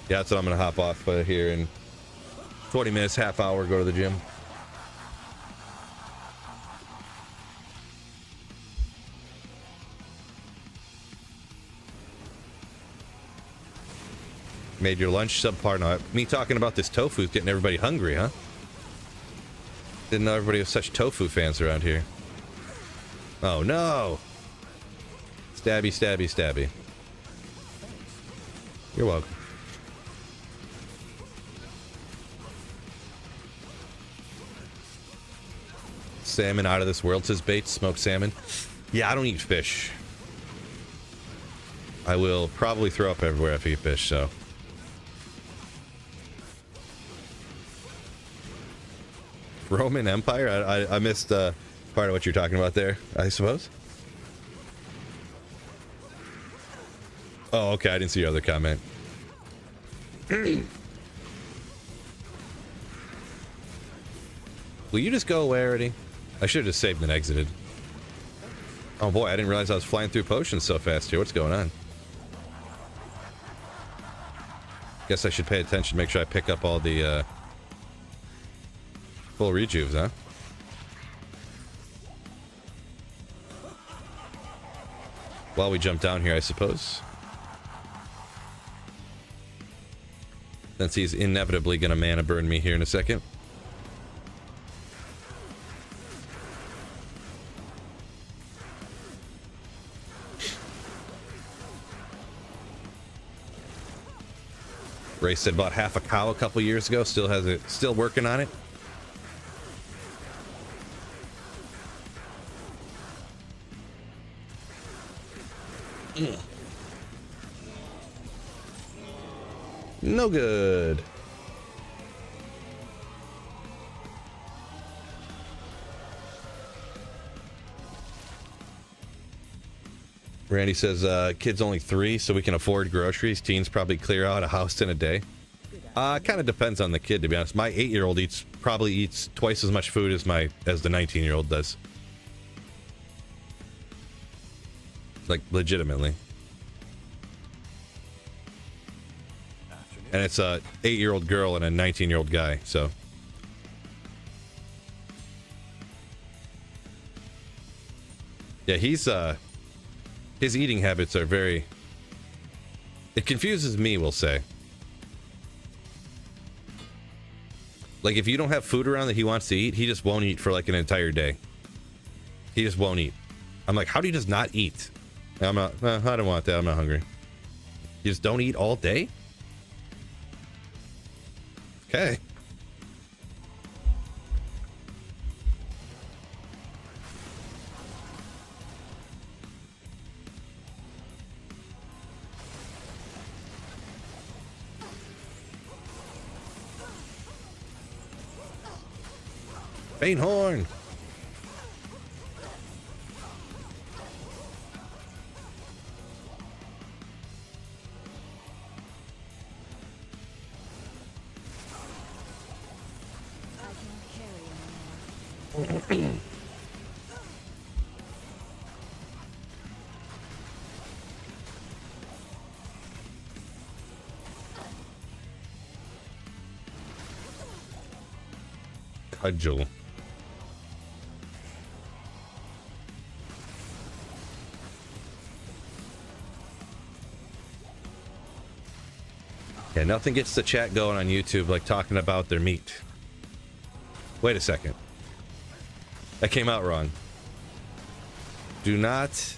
Yeah, that's what I'm gonna hop off here in 20 minutes, half hour, go to the gym. Made your lunch subpar. No, me talking about this tofu is getting everybody hungry, huh? Didn't know everybody was such tofu fans around here. Oh no! Stabby, stabby, stabby. You're welcome. Salmon out of this world, says Bates. Smoked salmon. Yeah, I don't eat fish. I will probably throw up everywhere if I eat fish, so. Roman Empire? I missed part of what you're talking about there, I suppose. Oh, okay, I didn't see your other comment. Will you just go away already? I should have just saved and exited. Oh boy, I didn't realize I was flying through potions so fast here. What's going on? Guess I should pay attention, make sure I pick up all the full rejuves, huh? While we jump down here, I suppose. Since he's inevitably gonna mana burn me here in a second. Ray said bought half a cow a couple years ago. Still has it. Still working on it. No good. Randy says, kids only 3, so we can afford groceries. Teens probably clear out a house in a day. Kind of depends on the kid, to be honest. My 8-year-old probably eats twice as much food as the 19-year-old does. Like, legitimately. And it's a 8-year-old girl and a 19-year-old guy, so. Yeah, his eating habits are very... It confuses me, we'll say. Like, if you don't have food around that he wants to eat, he just won't eat for like an entire day. He just won't eat. I'm like, how do you just not eat? I'm not, I don't want that, I'm not hungry. You just don't eat all day? Okay. Bainhorn. Cudgel. Yeah, nothing gets the chat going on YouTube like talking about their meat. Wait a second. That came out wrong. Do not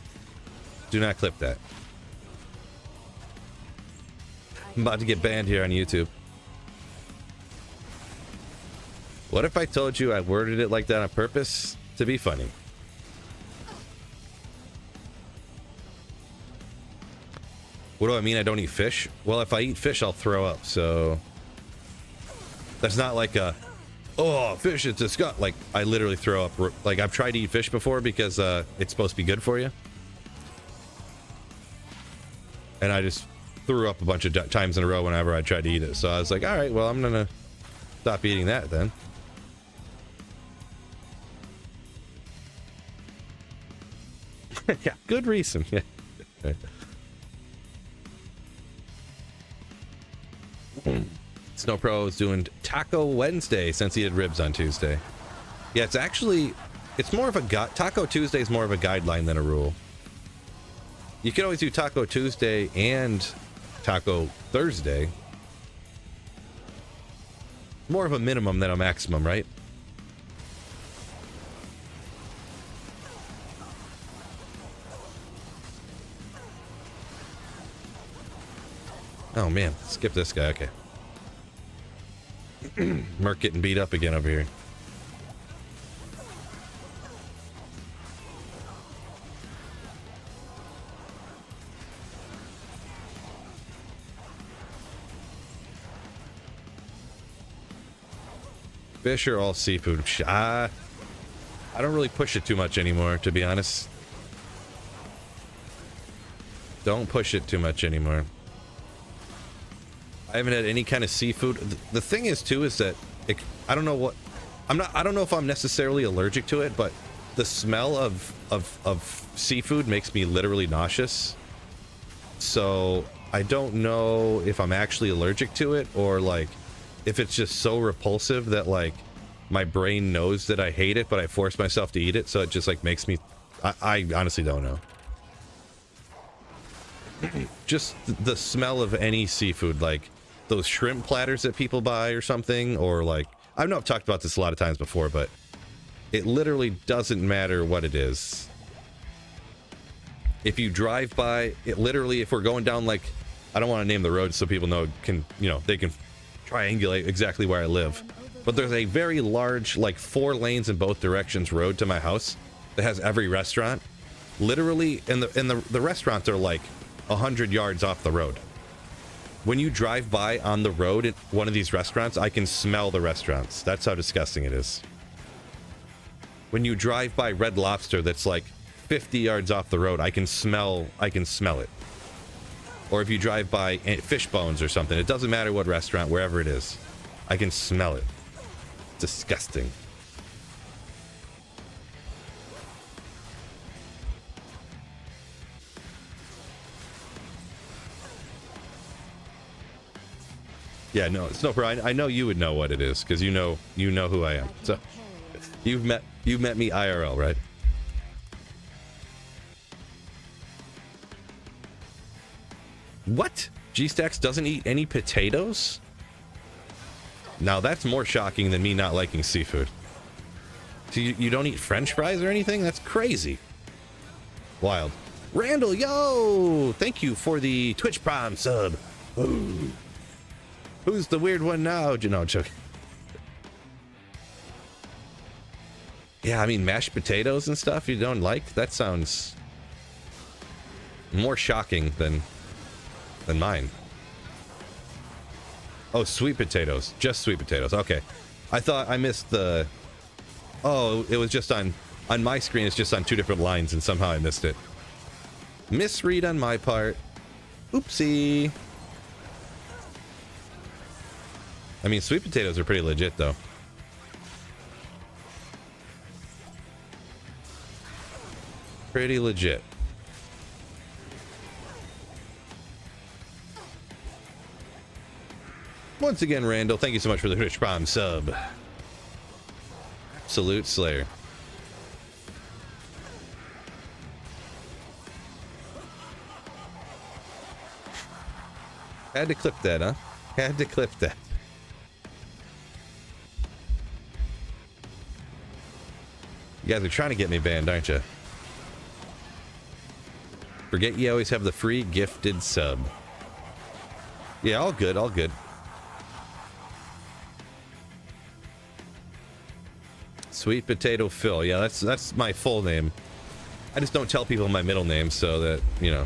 clip that. I'm about to get banned here on YouTube. What if I told you I worded it like that on purpose to be funny? What do I mean I don't eat fish? Well, if I eat fish, I'll throw up, so... That's not like a... Oh, fish, it's disgusting. Like, I literally throw up. Like, I've tried to eat fish before because it's supposed to be good for you. And I just threw up a bunch of times in a row whenever I tried to eat it. So I was like, all right, well, I'm going to stop eating that then. Yeah, good reason. Yeah. Right. Snow Pro is doing Taco Wednesday since he had ribs on Tuesday. Yeah, it's more of a Taco Tuesday is more of a guideline than a rule. You can always do Taco Tuesday and Taco Thursday. More of a minimum than a maximum, right? Oh man, skip this guy, okay. Merc getting beat up again over here. Fish are all seafood. I don't really push it too much anymore, to be honest. Don't push it too much anymore. I haven't had any kind of seafood. The thing is too is that I don't know what I don't know if I'm necessarily allergic to it, but the smell of seafood makes me literally nauseous. So I don't know if I'm actually allergic to it or like if it's just so repulsive that like my brain knows that I hate it, but I force myself to eat it, so it just like makes me I honestly don't know. Just the smell of any seafood, like those shrimp platters that people buy or something, or like, I know I've talked about this a lot of times before, but it literally doesn't matter what it is. If you drive by, it literally, if we're going down like I don't want to name the road so people know they can triangulate exactly where I live. But there's a very large, like 4 lanes in both directions road to my house that has every restaurant. Literally, and the restaurants are like 100 yards off the road. When you drive by on the road at one of these restaurants, I can smell the restaurants. That's how disgusting it is. When you drive by Red Lobster that's like 50 yards off the road, I can smell it. Or if you drive by Fish Bones or something, it doesn't matter what restaurant, wherever it is, I can smell it. Disgusting. Yeah, no, it's no problem. I know you would know what it is because you know who I am. So you've met me IRL, right? What? G-Stacks doesn't eat any potatoes? Now that's more shocking than me not liking seafood. So you don't eat French fries or anything? That's crazy. Wild. Randall, yo! Thank you for the Twitch Prime sub. Ooh. Who's the weird one now? No, joking. Yeah, I mean, mashed potatoes and stuff you don't like? That sounds more shocking than mine. Oh, sweet potatoes. Just sweet potatoes. Okay. I thought I missed the... Oh, it was just on my screen. It's just on 2 different lines, and somehow I missed it. Misread on my part. Oopsie. I mean, sweet potatoes are pretty legit, though. Pretty legit. Once again, Randall, thank you so much for the Twitch Prime sub. Absolute Slayer. Had to clip that, huh? Had to clip that. You guys are trying to get me banned, aren't you? Forget you always have the free gifted sub. Yeah, all good, all good. Sweet Potato Phil. Yeah, that's my full name. I just don't tell people my middle name so that, you know.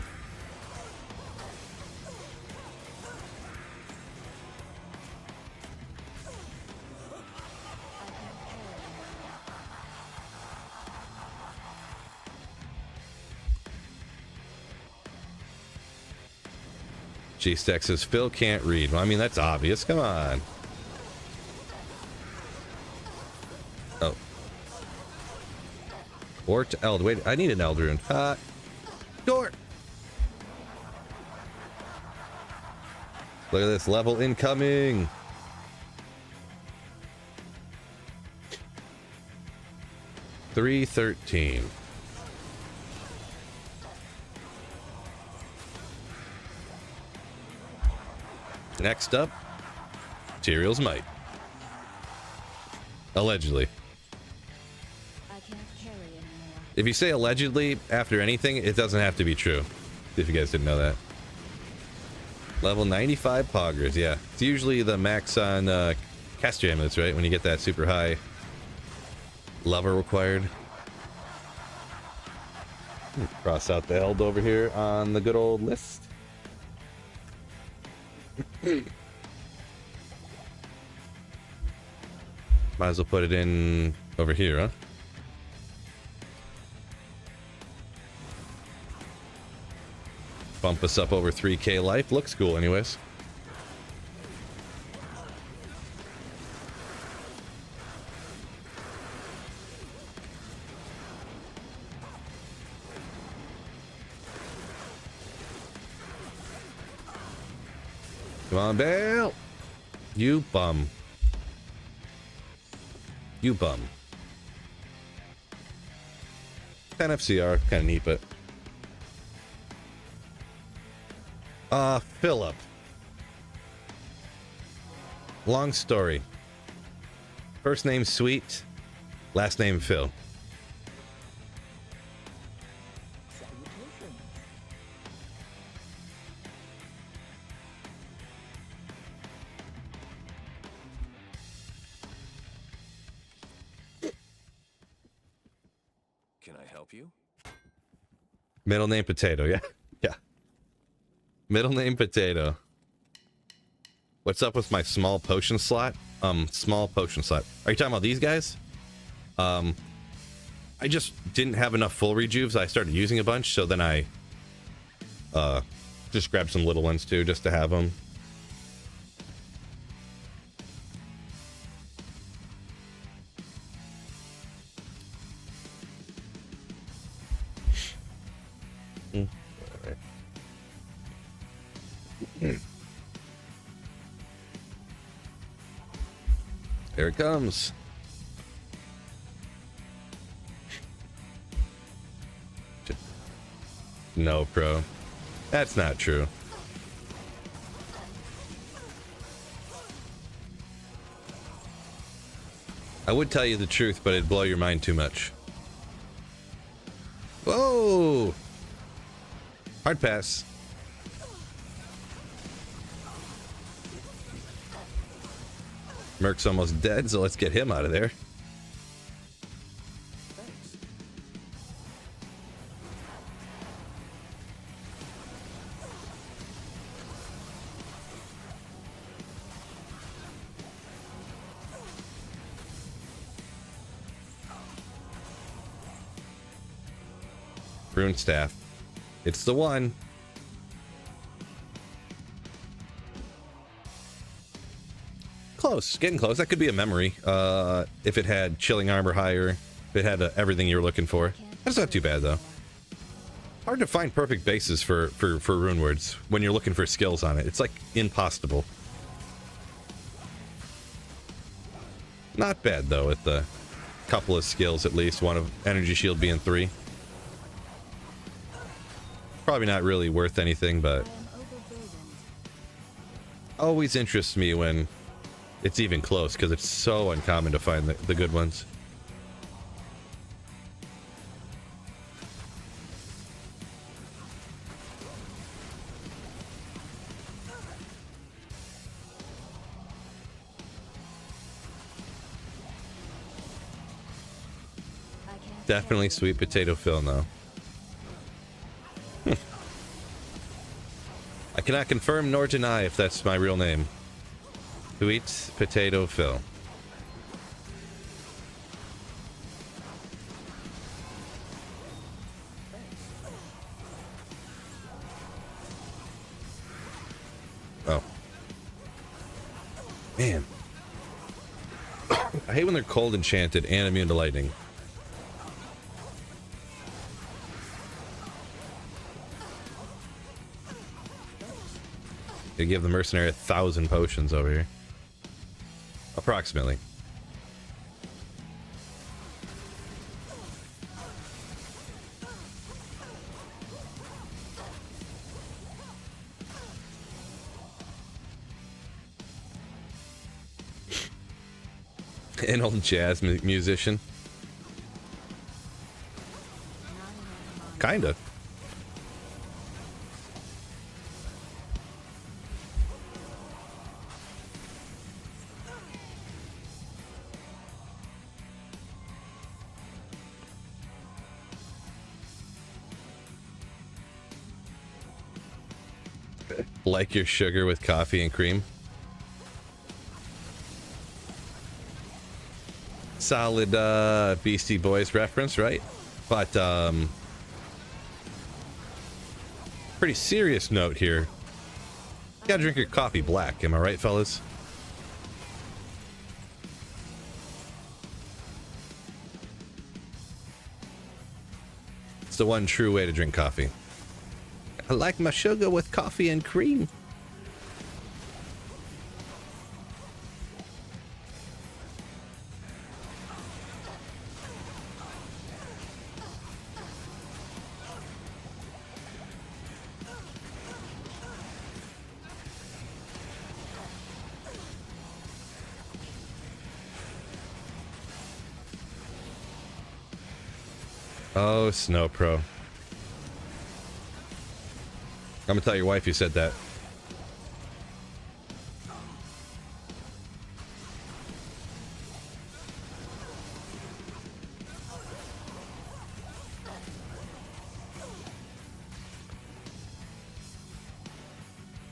G-Stack says Phil can't read. Well, I mean, that's obvious. Come on. Oh. Or to Eld. Wait, I need an Eldrune. Door. Look at this level incoming. $313. Next up, Tyrael's Might. Allegedly. I can't carry anymore. If you say allegedly after anything, it doesn't have to be true. If you guys didn't know that. Level 95 Poggers, yeah. It's usually the max on caster amulets, right? When you get that super high level required. Cross out the Eld over here on the good old list. Might as well put it in over here, huh? Bump us up over 3k life. Looks cool anyways. Come on, Bale! You bum. You bum. 10 FCR, kind of neat, but... Philip. Long story. First name Sweet, last name Phil. Can I help you? Middle name Potato, yeah. Yeah. Middle name Potato. What's up with my small potion slot? Small potion slot. Are you talking about these guys? I just didn't have enough full rejuves. I started using a bunch, so then I just grabbed some little ones too, just to have them. Here it comes. No, pro. That's not true. I would tell you the truth, but it'd blow your mind too much. Whoa! Hard pass. Merc's almost dead, so let's get him out of there. Rune staff. It's the one. Close. Getting close. That could be a memory. If it had chilling armor higher. If it had everything you were looking for. That's not too bad, though. Hard to find perfect bases for rune words when you're looking for skills on it. It's like impossible. Not bad, though, with the couple of skills at least. One of energy shield being 3. Probably not really worth anything, but always interests me when it's even close, because it's so uncommon to find the good ones. Definitely sweet potato Phil, though. I cannot confirm nor deny if that's my real name. Sweet Potato Phil. Oh. Man. I hate when they're cold enchanted and immune to lightning. They give the mercenary 1,000 potions over here. Approximately. An old jazz musician. Kinda. Like your sugar with coffee and cream. Solid Beastie Boys reference, right? But pretty serious note here. You gotta drink your coffee black, am I right, fellas? It's the one true way to drink coffee. I like my sugar with coffee and cream. Oh, Snow Pro. I'm gonna tell your wife you said that.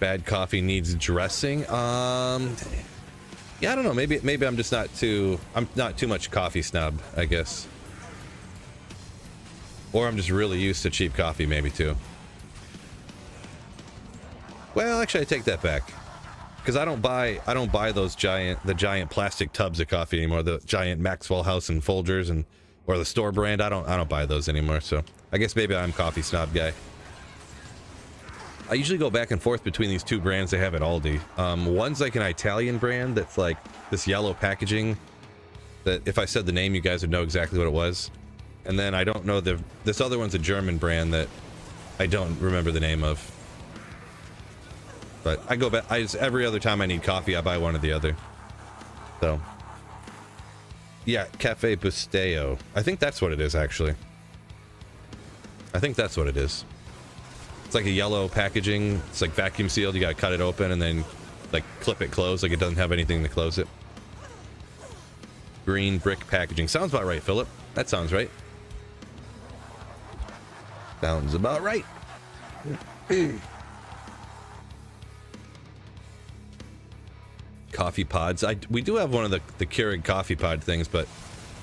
Bad coffee needs dressing. Yeah, I don't know. Maybe I'm just not too much coffee snob, I guess. Or I'm just really used to cheap coffee, maybe too. Well, actually, I take that back, because I don't buy those giant plastic tubs of coffee anymore. The giant Maxwell House and Folgers or the store brand. I don't buy those anymore. So I guess maybe I'm a coffee snob guy. I usually go back and forth between these two brands they have at Aldi. One's like an Italian brand that's like this yellow packaging that if I said the name, you guys would know exactly what it was. And then I don't know this other one's a German brand that I don't remember the name of. But I go back, every other time I need coffee, I buy one or the other. So, yeah, Cafe Bustelo. I think that's what it is, actually. I think that's what it is. It's like a yellow packaging. It's like vacuum sealed. You gotta cut it open and then like clip it closed. Like it doesn't have anything to close it. Green brick packaging. Sounds about right, Philip. That sounds right. Sounds about right. Coffee pods. We do have one of the Keurig coffee pod things, but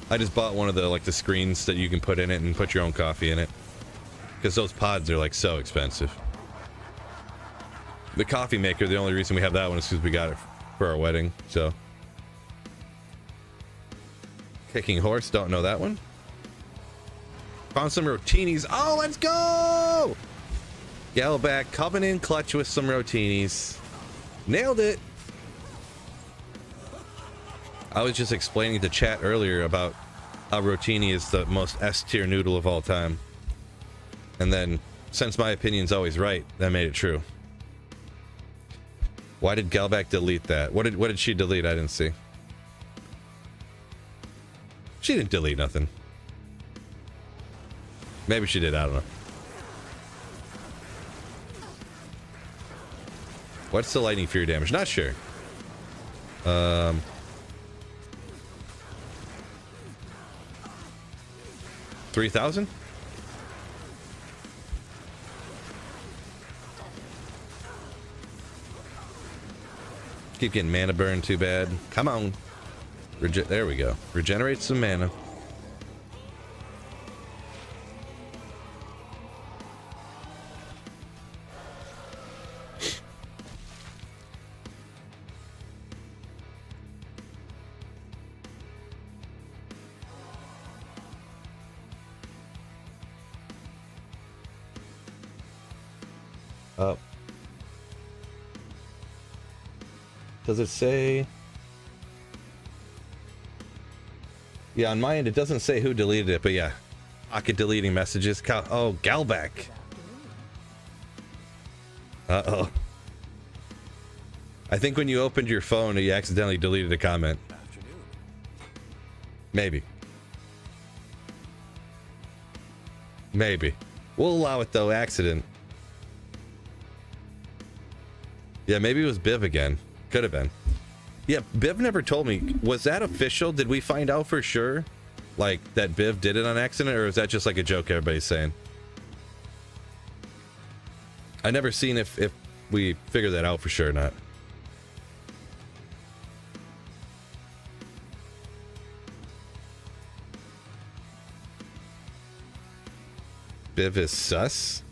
I just bought one of the screens that you can put in it and put your own coffee in it. Because those pods are like so expensive. The coffee maker, the only reason we have that one is because we got it for our wedding, so. Kicking horse, don't know that one. Found some rotinis. Oh, let's go! Galback coming in clutch with some rotinis. Nailed it! I was just explaining to chat earlier about how rotini is the most S-tier noodle of all time. And then, since my opinion's always right, that made it true. Why did Galback delete that? What did she delete? I didn't see. She didn't delete nothing. Maybe she did, I don't know. What's the lightning fury damage? Not sure. 3,000? Keep getting mana burn, too bad. Come on. There we go. Regenerate some mana. Up. Does it say? Yeah, on my end, it doesn't say who deleted it, but yeah. Pocket deleting messages. Oh, Galback. Uh-oh. I think when you opened your phone, you accidentally deleted a comment. Maybe. Maybe. We'll allow it, though. Accident. Yeah, maybe it was Biv again. Could have been. Yeah, Biv never told me. Was that official? Did we find out for sure? Like, that Biv did it on accident? Or is that just like a joke everybody's saying? I never seen if we figured that out for sure or not. Biv is sus?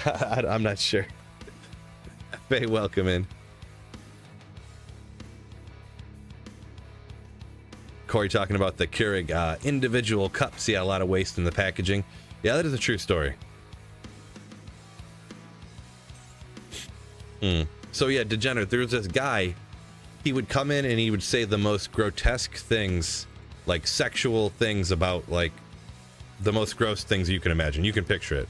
I'm not sure. Faye, welcome in. Corey talking about the Keurig individual cups. Yeah, a lot of waste in the packaging. Yeah, that is a true story. So yeah, Degenerate, there was this guy. He would come in and he would say the most grotesque things, like sexual things about like the most gross things you can imagine. You can picture it.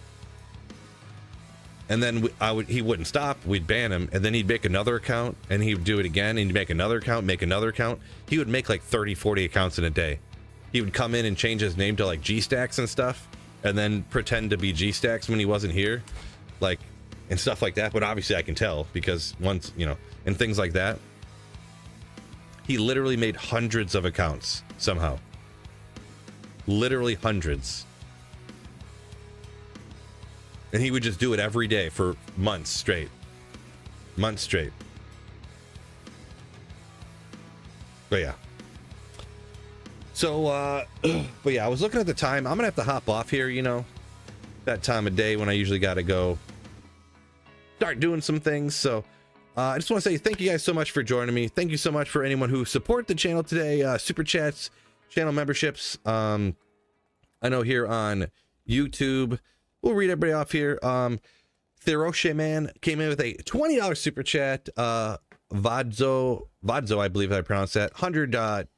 And then he wouldn't stop. We'd ban him, and then he'd make another account, and he'd do it again, and he'd make another account, make another account. He would make like 30, 40 accounts in a day. He would come in and change his name to like G-Stacks and stuff, and then pretend to be G-Stacks when he wasn't here, like, and stuff like that. But obviously I can tell because once, you know, and things like that. He literally made hundreds of accounts somehow. Literally hundreds. And he would just do it every day for months straight. Months straight. But yeah. So, but yeah, I was looking at the time. I'm going to have to hop off here, you know, that time of day when I usually got to go start doing some things. So I just want to say thank you guys so much for joining me. Thank you so much for anyone who support the channel today. Super chats, channel memberships. I know here on YouTube, we'll read everybody off here. Theroche Man came in with a $20 super chat. Vadzo, I believe I pronounced that. 100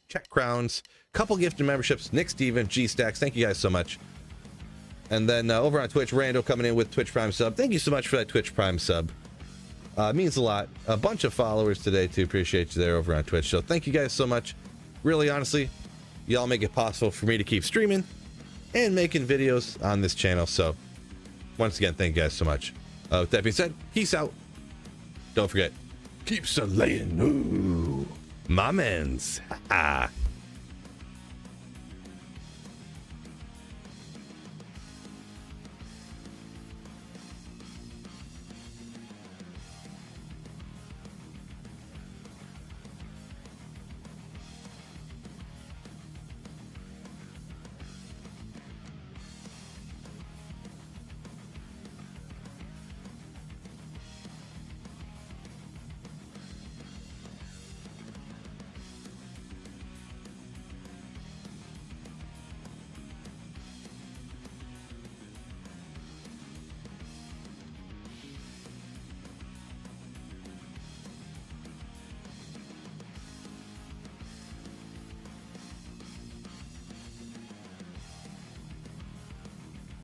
Czech crowns. Couple gifted memberships. Nick Steven, G Stacks. Thank you guys so much. And then over on Twitch, Randall coming in with Twitch Prime sub. Thank you so much for that Twitch Prime sub. Means a lot. A bunch of followers today too. Appreciate you there over on Twitch. So thank you guys so much. Really, honestly, y'all make it possible for me to keep streaming and making videos on this channel. So once again, thank you guys so much. With that being said, peace out. Don't forget, keep slaying. My mans.